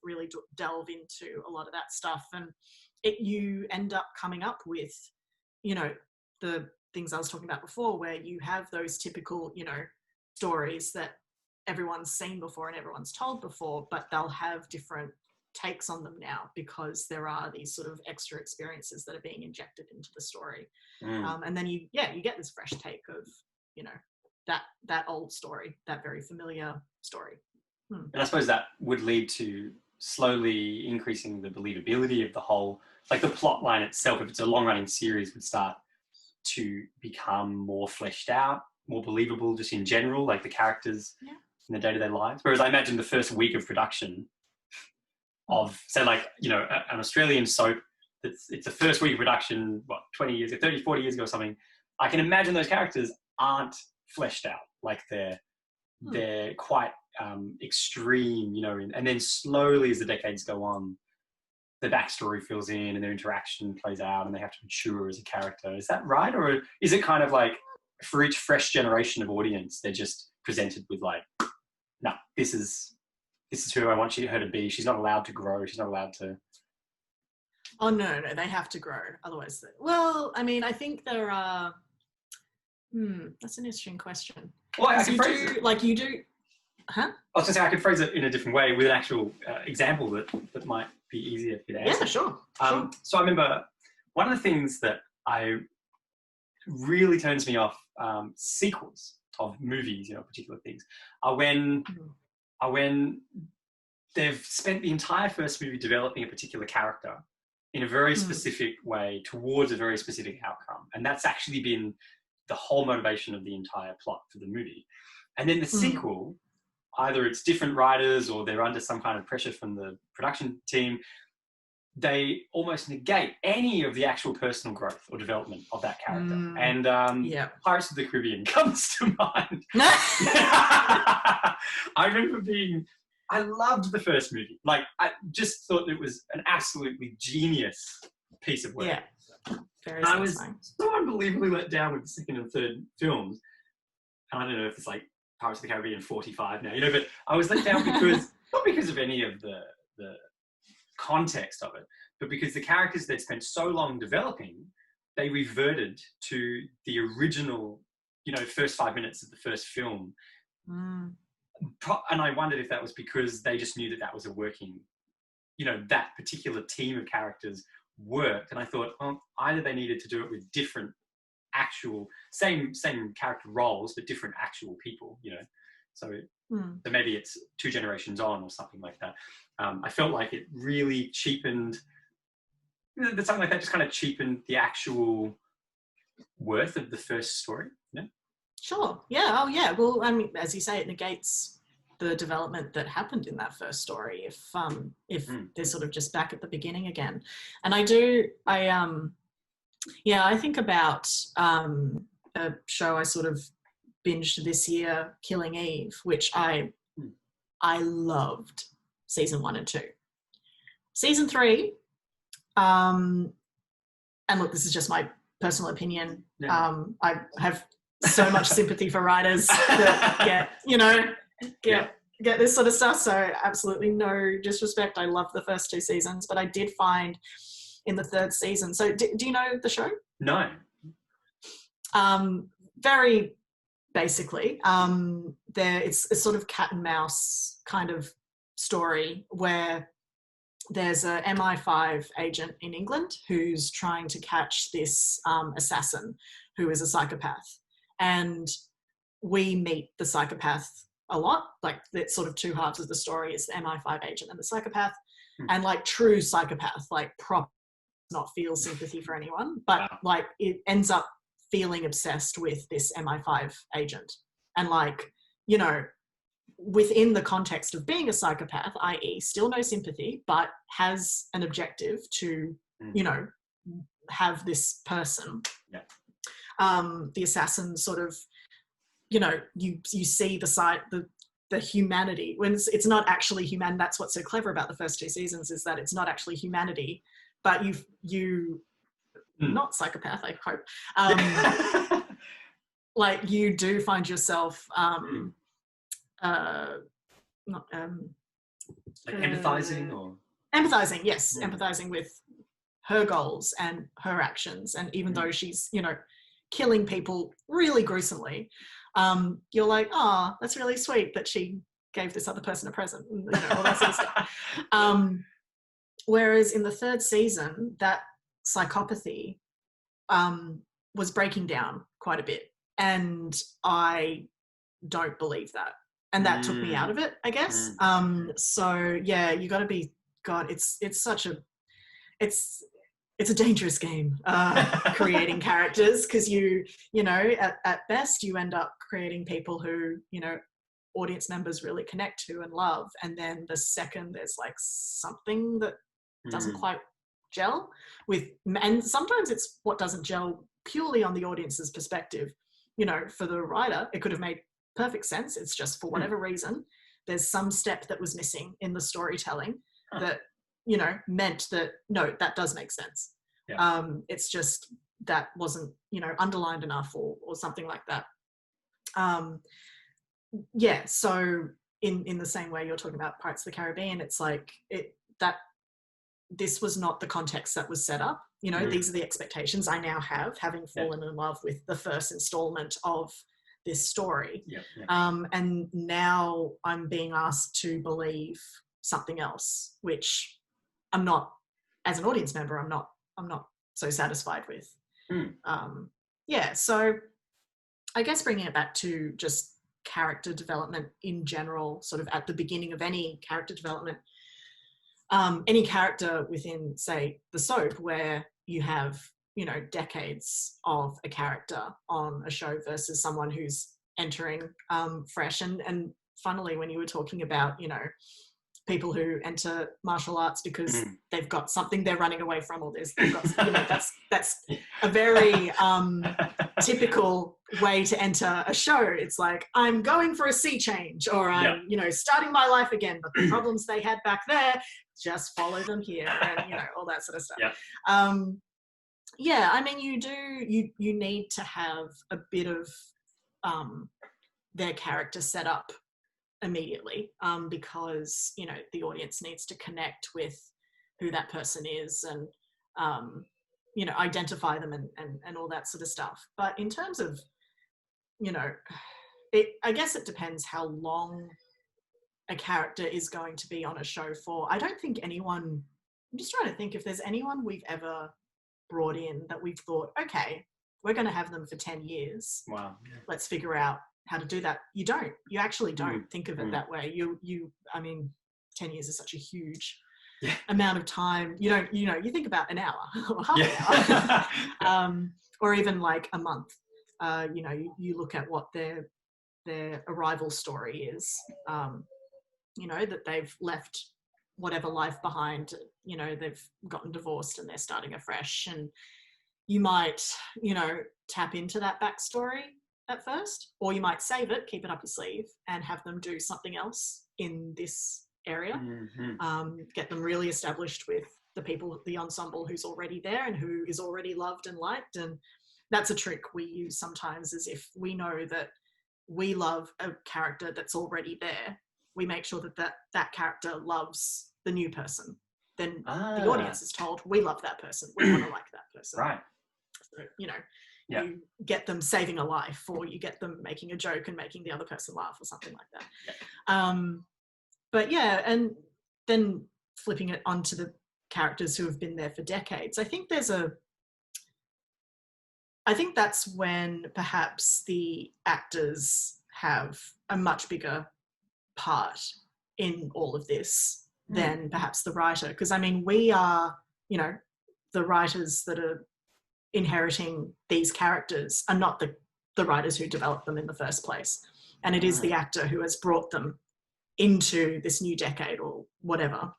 really delve into a lot of that stuff, and you end up coming up with the things I was talking about before, where you have those typical stories that everyone's seen before and everyone's told before, but they'll have different takes on them now because there are these sort of extra experiences that are being injected into the story. And then you get this fresh take of that old story, that very familiar story. And I suppose that would lead to slowly increasing the believability of the whole, like the plot line itself, if it's a long running series, would start to become more fleshed out, more believable just in general, like the characters in their day-to-day lives. Whereas I imagine the first week of production of, say, like, you know, an Australian soap, it's the first week of production, 20 years, 30, 40 years ago or something. I can imagine those characters aren't fleshed out. Like they're quite extreme, you know, and then slowly as the decades go on, the backstory fills in and their interaction plays out and they have to mature as a character. Is that right? Or is it kind of like for each fresh generation of audience, they're just presented with like, no, this is who I want her to be. She's not allowed to grow. She's not allowed to. Oh, no, they have to grow. Otherwise, well, I mean, I think there are, that's an interesting question. Well, I can phrase it. Like you do, huh? I was going to say, I could phrase it in a different way with an actual example that might be easier for you to answer. Yeah, sure. So I remember one of the things that really turns me off sequels of movies, you know, particular things, are when they've spent the entire first movie developing a particular character in a very specific way towards a very specific outcome. And that's actually been the whole motivation of the entire plot for the movie. And then the sequel, either it's different writers or they're under some kind of pressure from the production team, they almost negate any of the actual personal growth or development of that character. And Pirates of the Caribbean comes to mind. I remember I loved the first movie. Like, I just thought it was an absolutely genius piece of work. Yeah. Very I was so unbelievably let down with the second and third films. And I don't know if it's like Pirates of the Caribbean 45 now, you know, but I was let down because, not because of any of the context of it, but because the characters they'd spent so long developing, they reverted to the original, you know, first 5 minutes of the first film. And I wondered if that was because they just knew that was a working, you know, that particular team of characters worked. And I thought, well, either they needed to do it with different actual, same character roles, but different actual people, you know. So maybe it's 2 generations on or something like that. I felt like it really cheapened, something like that just kind of cheapened the actual worth of the first story, you know? Sure. Yeah. Oh, yeah. Well, I mean, as you say, it negates the development that happened in that first story if they're sort of just back at the beginning again. And I think about a show I sort of binged this year, Killing Eve, which I loved season 1 and 2. Season 3, and look, this is just my personal opinion. I have so much sympathy for writers that get this sort of stuff. So absolutely no disrespect. I love the first 2 seasons, but I did find in the 3rd season. So do you know the show? No. Very basically, it's sort of cat and mouse kind of story where there's a MI5 agent in England who's trying to catch this assassin who is a psychopath. And we meet the psychopath a lot. Like, it's sort of 2 halves of the story. It's the MI5 agent and the psychopath. And like true psychopath, like proper, not feel sympathy for anyone, but like it ends up feeling obsessed with this MI5 agent. And like, you know, within the context of being a psychopath, i.e. still no sympathy, but has an objective to, you know, have this person. The assassin sort of, you know, you see the humanity when it's not actually human. That's what's so clever about the first 2 seasons, is that it's not actually humanity, but you not psychopath, I hope. Like, you do find yourself empathizing or empathizing, yes, empathizing with her goals and her actions. And even though she's, you know, killing people really gruesomely, you're like, oh, that's really sweet that she gave this other person a present, you know, all that sort of stuff. Whereas in the 3rd season, that psychopathy was breaking down quite a bit, and I don't believe that, and that took me out of it, I guess. So yeah, you got to be, God, it's it's a dangerous game, creating characters, because you know, at best you end up creating people who, you know, audience members really connect to and love, and then the second there's like something that doesn't quite gel with, and sometimes it's what doesn't gel purely on the audience's perspective. You know, for the writer it could have made perfect sense, it's just for whatever reason there's some step that was missing in the storytelling that, you know, meant that no, that does make sense. It's just that wasn't, you know, underlined enough or something like that. So in the same way you're talking about Pirates of the Caribbean, it's like that this was not the context that was set up. You know, these are the expectations I now have, having fallen in love with the first installment of this story. And now I'm being asked to believe something else, which I'm not, as an audience member, I'm not so satisfied with. So I guess bringing it back to just character development in general, sort of at the beginning of any character development, any character within, say, the soap, where you have, you know, decades of a character on a show versus someone who's entering fresh. And funnily, when you were talking about, you know, people who enter martial arts because they've got something they're running away from, or they've got, you know, that's a very typical way to enter a show. It's like, I'm going for a sea change, or I'm, you know, starting my life again, but the problems they had back there, just follow them here, and, you know, all that sort of stuff. I mean, you need to have a bit of their character set up immediately, because, you know, the audience needs to connect with who that person is, and you know, identify them and all that sort of stuff. But in terms of, you know, I guess it depends how long a character is going to be on a show for. I don't think anyone, I'm just trying to think if there's anyone we've ever brought in that we've thought, okay, we're going to have them for 10 years. Wow. Let's figure out how to do that. You actually don't think of it that way. I mean, 10 years is such a huge amount of time. You don't, you know, you think about an hour or half an hour, or even like a month. You know, you look at what their arrival story is, you know, that they've left whatever life behind, you know, they've gotten divorced and they're starting afresh, and you might, you know, tap into that backstory at first, or you might save it, keep it up your sleeve, and have them do something else in this area. Get them really established with the people, the ensemble who's already there and who is already loved and liked. And that's a trick we use sometimes, is if we know that we love a character that's already there, we make sure that character loves the new person. Then the audience is told, we love that person, we want to like that person. Right. So, you know, you get them saving a life, or you get them making a joke and making the other person laugh, or something like that. But yeah, and then flipping it onto the characters who have been there for decades, I think that's when perhaps the actors have a much bigger part in all of this than perhaps the writer. Because I mean, we are, you know, the writers that are inheriting these characters are not the writers who developed them in the first place. And it is the actor who has brought them into this new decade or whatever.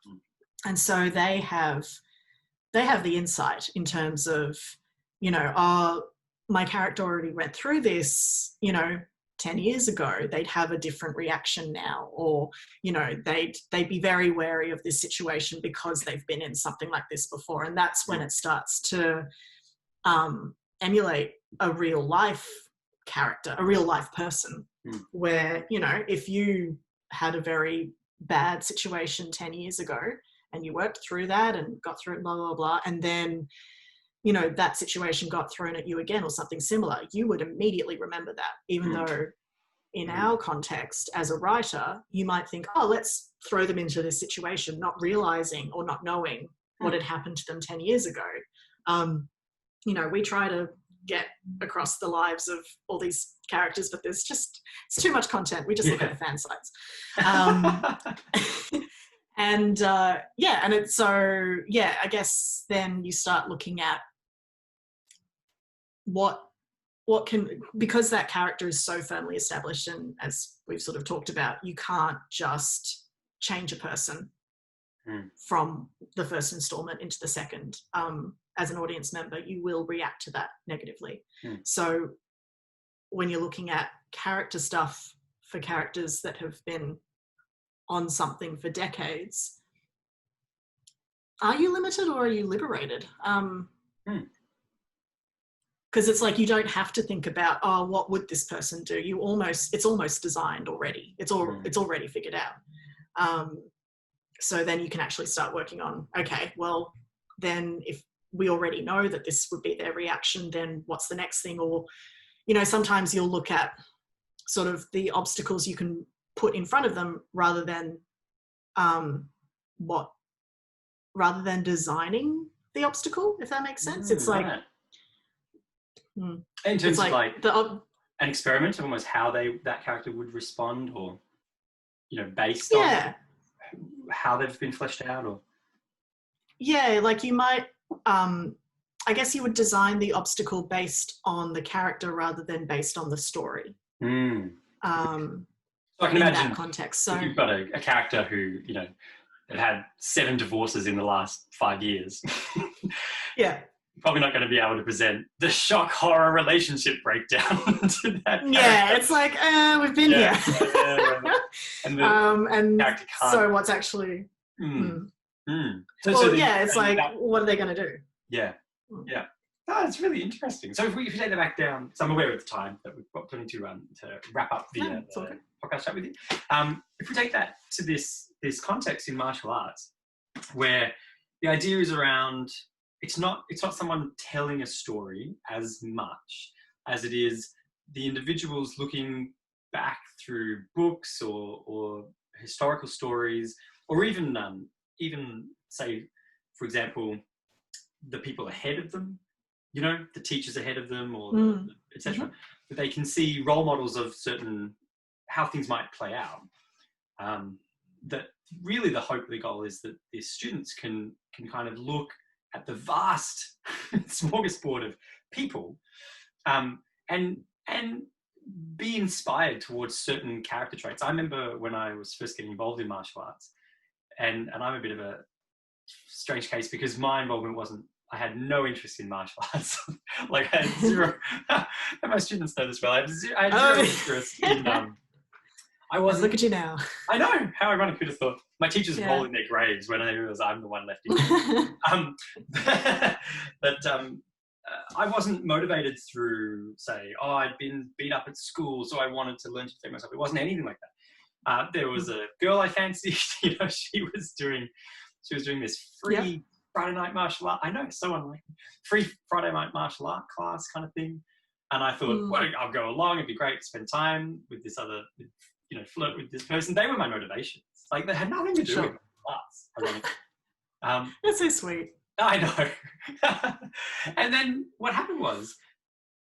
And so they have the insight in terms of, you know, my character already went through this, you know, 10 years ago, they'd have a different reaction now, or, you know, they'd be very wary of this situation because they've been in something like this before. And that's when it starts to emulate a real life character, a real life person, where, you know, if you had a very bad situation 10 years ago and you worked through that and got through it, blah, blah, blah, and then, you know, that situation got thrown at you again or something similar, you would immediately remember that, even though in our context as a writer, you might think, oh, let's throw them into this situation, not realizing or not knowing what had happened to them 10 years ago. You know, we try to get across the lives of all these characters, but it's too much content. We just look at the fan sites. And and it's so, I guess then you start looking at what can, because that character is so firmly established, and as we've sort of talked about, you can't just change a person from the first installment into the second. As an audience member, you will react to that negatively. So when you're looking at character stuff for characters that have been on something for decades, are you limited or are you liberated? Because it's like, you don't have to think about, oh, what would this person do? It's almost designed already. It's already figured out. So then you can actually start working on, okay, well, then if we already know that this would be their reaction, then what's the next thing? Or, sometimes you'll look at sort of the obstacles you can put in front of them rather than designing the obstacle, if that makes sense. It's like, in terms of like an experiment of almost how that character would respond, or based on how they've been fleshed out, or like you might I guess you would design the obstacle based on the character rather than based on the story. So I can imagine that context. So if you've got a character who they've had 7 divorces in the last 5 years. Probably not going to be able to present the shock horror relationship breakdown to that character. It's like, we've been here. And the character can't. So what's actually... it's like, what are they going to do? It's really interesting. So if we take that back down, so I'm aware of the time that we've got plenty to wrap up the podcast chat with you. If we take that to this context in martial arts, where the idea is around, it's not someone telling a story as much as it is the individuals looking back through books or historical stories, or even say, for example, the people ahead of them, the teachers ahead of them, or etc. That they can see role models of how things might play out. That really the hope, the goal is that the students can kind of look at the vast smorgasbord of people, and be inspired towards certain character traits. I remember when I was first getting involved in martial arts, and I'm a bit of a strange case because my involvement I had no interest in martial arts. Like I had zero, and my students know this well, I had zero interest in, I wasn't. Look at you now. I know, how ironic, who'd have thought. My teachers roll in their graves when they realised I'm the one left in. But I wasn't motivated through, say, I'd been beat up at school, so I wanted to learn to protect myself. It wasn't anything like that. There was a girl I fancied, she was doing this free Friday night martial art. I know, it's so unlikely. Free Friday night martial art class kind of thing. And I thought, well, I'll go along. It'd be great to spend time with this other, flirt with this person. They were my motivations. Like, they had nothing to do with my class. That's so sweet. I know. And then what happened was,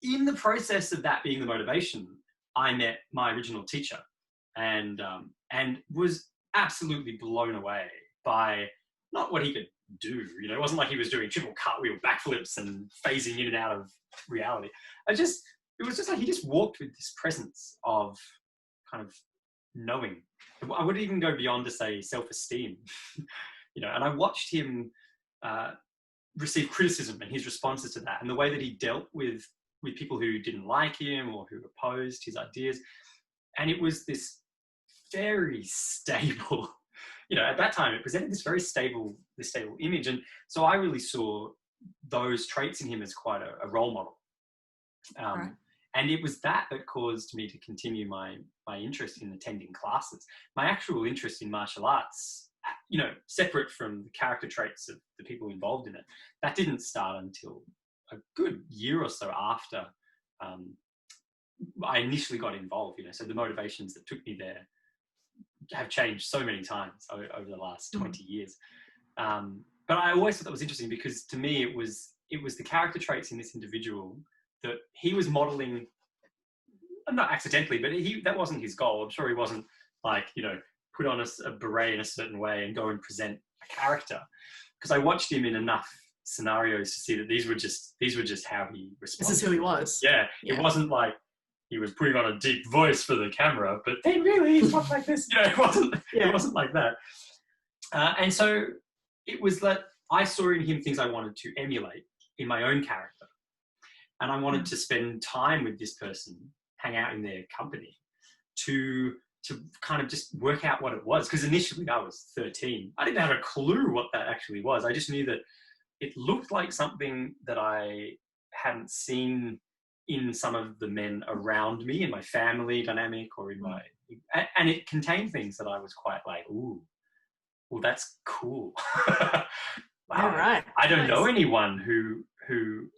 in the process of that being the motivation, I met my original teacher and was absolutely blown away by not what he could do. It wasn't like he was doing triple cartwheel backflips and phasing in and out of reality. It was just like he just walked with this presence of kind of knowing. I would even go beyond to say self-esteem, and I watched him receive criticism and his responses to that, and the way that he dealt with people who didn't like him or who opposed his ideas. And it was this very stable, at that time it presented this very stable image. And so I really saw those traits in him as quite a role model. Right. And it was that caused me to continue my interest in attending classes. My actual interest in martial arts, separate from the character traits of the people involved in it, that didn't start until a good year or so after I initially got involved. So the motivations that took me there have changed so many times over the last 20 years. But I always thought that was interesting because to me it was the character traits in this individual that he was modeling, not accidentally, but that wasn't his goal. I'm sure he wasn't like, put on a beret in a certain way and go and present a character, because I watched him in enough scenarios to see that these were just how he responded. This is who he was. Yeah. It wasn't like he was putting on a deep voice for the camera, but then really he's not like this. It wasn't like that. And so it was that I saw in him things I wanted to emulate in my own character. And I wanted to spend time with this person, hang out in their company, to kind of just work out what it was. Because initially I was 13. I didn't have a clue what that actually was. I just knew that it looked like something that I hadn't seen in some of the men around me, in my family dynamic, or in my... And it contained things that I was quite like, ooh, well, that's cool. Wow. All right. I don't know anyone who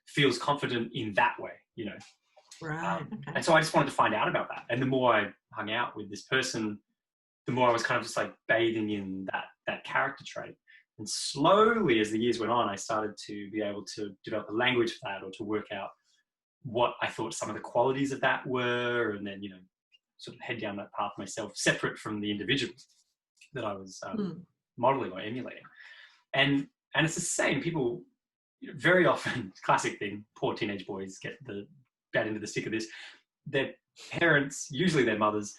feels confident in that way, Right. Okay. And so I just wanted to find out about that. And the more I hung out with this person, the more I was kind of just like bathing in that character trait. And slowly, as the years went on, I started to be able to develop a language for that, or to work out what I thought some of the qualities of that were, and then, sort of head down that path myself, separate from the individuals that I was modeling or emulating. And it's the same. People, very often, classic thing, poor teenage boys get the bad end of the stick of this. Their parents, usually their mothers,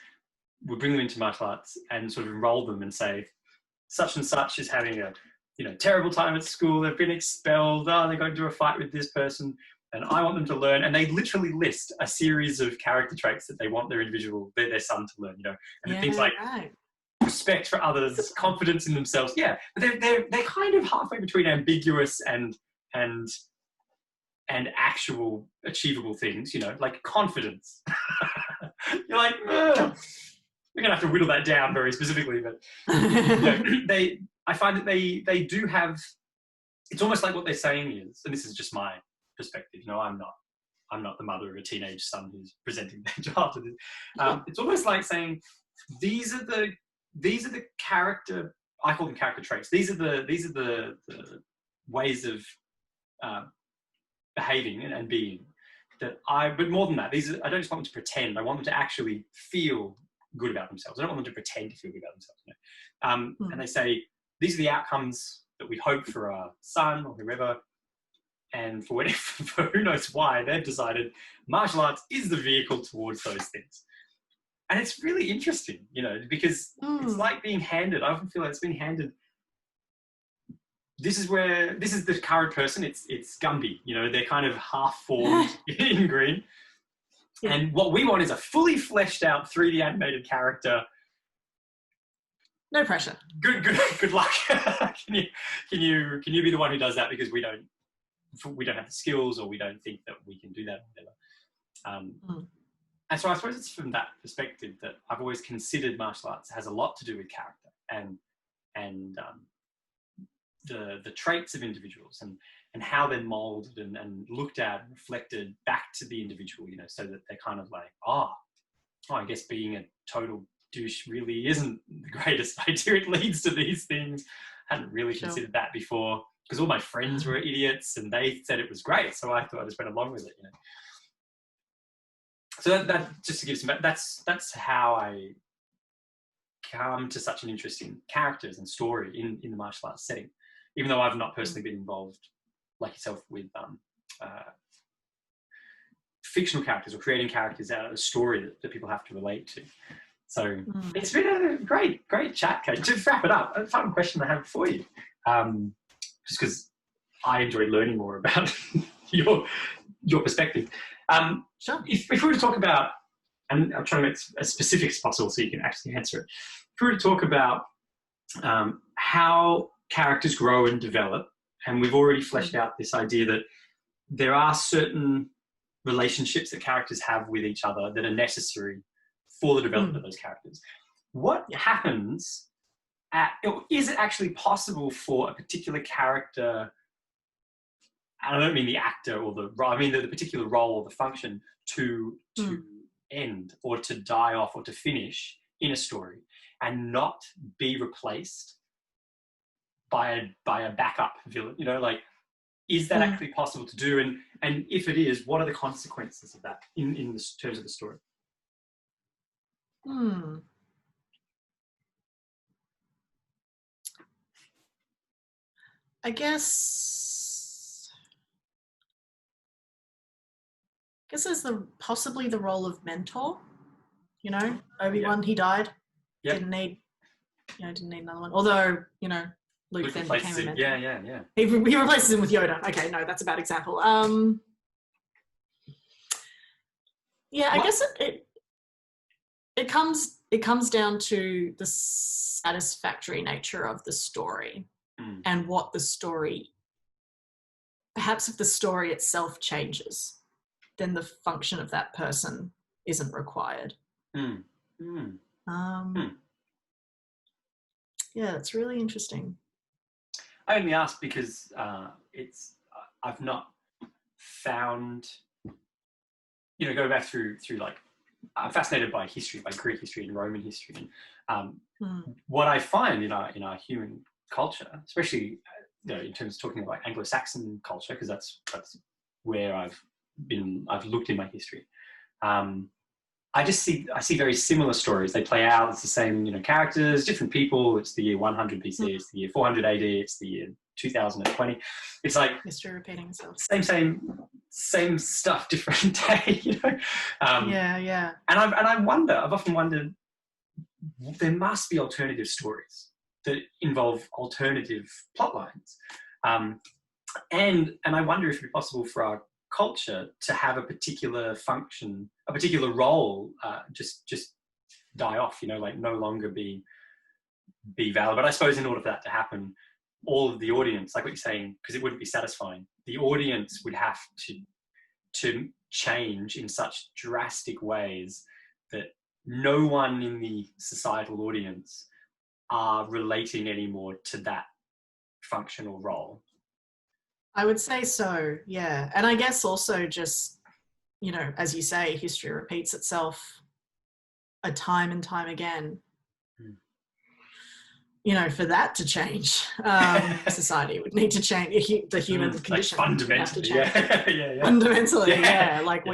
would bring them into martial arts and sort of enroll them and say, such and such is having a terrible time at school. They've been expelled. Oh, they're going to do a fight with this person, and I want them to learn. And they literally list a series of character traits that they want their son to learn. And things like respect for others, confidence in themselves. Yeah, they're kind of halfway between ambiguous and actual achievable things. Like confidence. You're like, we're gonna have to whittle that down very specifically, but I find that they do have. It's almost like what they're saying is, and this is just my perspective. I'm not the mother of a teenage son who's presenting their child to this. It's almost like saying these are the character. I call them character traits. These are the ways of behaving and being that but more than that, I don't just want them to pretend. I want them to actually feel good about themselves. I don't want them to pretend to feel good about themselves. And they say, these are the outcomes that we hope for our son or whoever. And for who knows why, they've decided martial arts is the vehicle towards those things. And it's really interesting, because it's like being handed. I often feel like it's being handed. This is the current person. It's Gumby. They're kind of half formed in green. Yeah. And what we want is a fully fleshed out 3D animated character. No pressure. Good luck. Can you be the one who does that, because we don't have the skills, or we don't think that we can do that, or whatever. And so I suppose it's from that perspective that I've always considered martial arts has a lot to do with character and the traits of individuals and how they're molded and looked at and reflected back to the individual, so that they're kind of like, I guess being a total douche really isn't the greatest idea. It leads to these things. I hadn't really considered that before, because all my friends were idiots and they said it was great. So I thought I just went along with it, So that just to give some, that's how I come to such an interest in characters and story in the martial arts setting, even though I've not personally been involved like yourself with fictional characters or creating characters out of a story that people have to relate to. So it's been a great chat, Kate. To wrap it up, a final question I have for you, just because I enjoy learning more about your perspective. Sure. If we were to talk about, and I'm trying to make as specific as possible so you can actually answer it. If we were to talk about how characters grow and develop, and we've already fleshed out this idea that there are certain relationships that characters have with each other that are necessary for the development of those characters. What happens is it actually possible for a particular character, and I don't mean the actor or the particular role or the function to end or to die off or to finish in a story and not be replaced by a backup villain? Is that actually possible to do? And if it is, what are the consequences of that in terms of the story? I guess there's possibly the role of mentor. You know, Obi-Wan, he died. Yep. Didn't need another one. Although, you know, Luke then became a mentor. Yeah. He replaces him with Yoda. Okay, no, that's a bad example. Yeah, I guess it comes down to the satisfactory nature of the story and what the story. Perhaps if the story itself changes, then the function of that person isn't required. Yeah, it's really interesting. I only ask because I've not found, you know, go back through like, I'm fascinated by history, by Greek history and Roman history, and what I find in our human culture, especially, you know, in terms of talking about Anglo-Saxon culture, because that's where I've looked in my history. I see very similar stories. They play out. It's the same, you know, characters, different people. It's the year 100 BC. It's the year 400 AD. It's the year 2020. It's like history repeating itself. Same stuff, different day. You know. Yeah. And I've often wondered, there must be alternative stories that involve alternative plot lines, and I wonder if it'd be possible for our culture to have a particular function, a particular role, just die off, you know, like no longer be valid. But I suppose in order for that to happen, all of the audience, like what you're saying, because it wouldn't be satisfying, the audience would have to change in such drastic ways that no one in the societal audience are relating anymore to that functional role. I would say so, yeah. And I guess also just, you know, as you say, history repeats itself a time and time again. You know, for that to change, society would need to change. The human condition like fundamentally, would have to change. Yeah. Fundamentally, yeah. Like,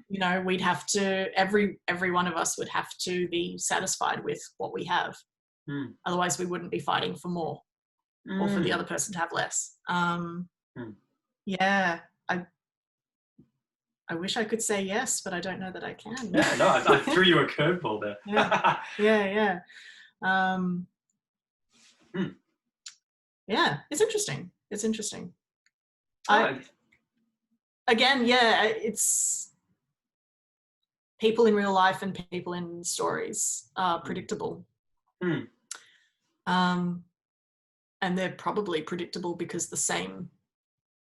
you know, we'd have to, every one of us would have to be satisfied with what we have. Otherwise, we wouldn't be fighting for more or for the other person to have less. Yeah, I wish I could say yes, but I don't know that I can. Yeah, no, I threw you a curveball there. Yeah. Yeah, it's interesting. It's people in real life and people in stories are predictable. And they're probably predictable because the same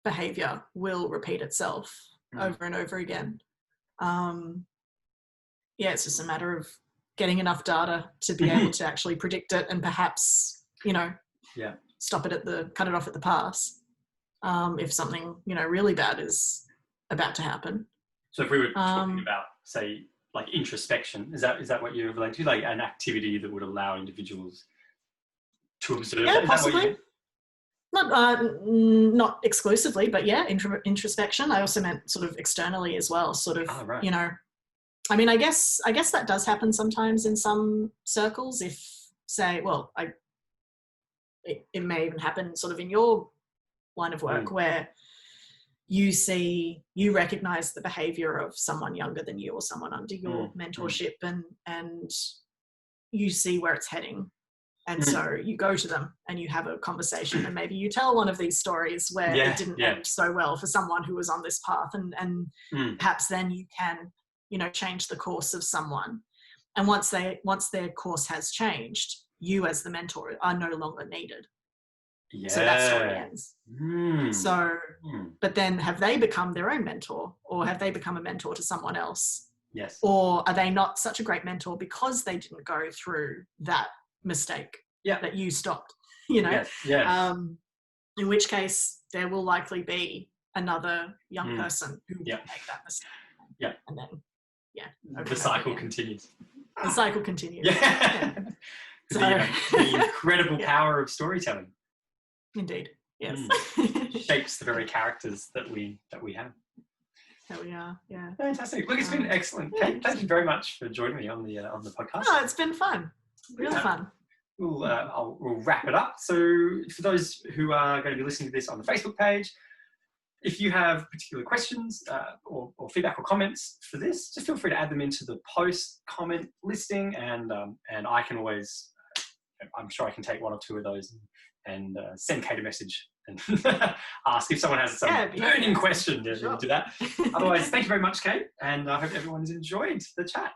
behavior will repeat itself over and over again. It's just a matter of getting enough data to be able to actually predict it and perhaps, you know, cut it off at the pass. If something, you know, really bad is about to happen. So if we were talking about, say, like introspection, is that what you're relating to? Like an activity that would allow individuals to observe? Yeah, possibly. Not exclusively, but yeah, introspection. I also meant sort of externally as well, sort of, you know, I mean, I guess that does happen sometimes in some circles. If, say, well, it may even happen sort of in your line of work where you recognize the behavior of someone younger than you or someone under your mentorship and you see where it's heading. And so you go to them and you have a conversation and maybe you tell one of these stories where it didn't end so well for someone who was on this path and perhaps then you can, you know, change the course of someone. And once their course has changed, you as the mentor are no longer needed. Yeah. So that story ends. But then have they become their own mentor or have they become a mentor to someone else? Yes. Or are they not such a great mentor because they didn't go through that mistake that you stopped, you know? Yes. In which case there will likely be another young person who will make that mistake. Yeah. And then, the cycle continues. The cycle continues. So, the incredible power of storytelling. Indeed. Yes. Shapes the very characters that we have. There we are. Yeah. Fantastic. Look, it's been excellent. Kate, thank you very much for joining me on the podcast. Oh, it's been fun. Really fun. we'll wrap it up. So for those who are going to be listening to this on the Facebook page, if you have particular questions or feedback or comments for this, just feel free to add them into the post comment listing, and I can always, I'm sure I can take one or two of those and send Kate a message and ask if someone has some burning question. Sure. Do that. Otherwise, thank you very much, Kate, and I hope everyone's enjoyed the chat.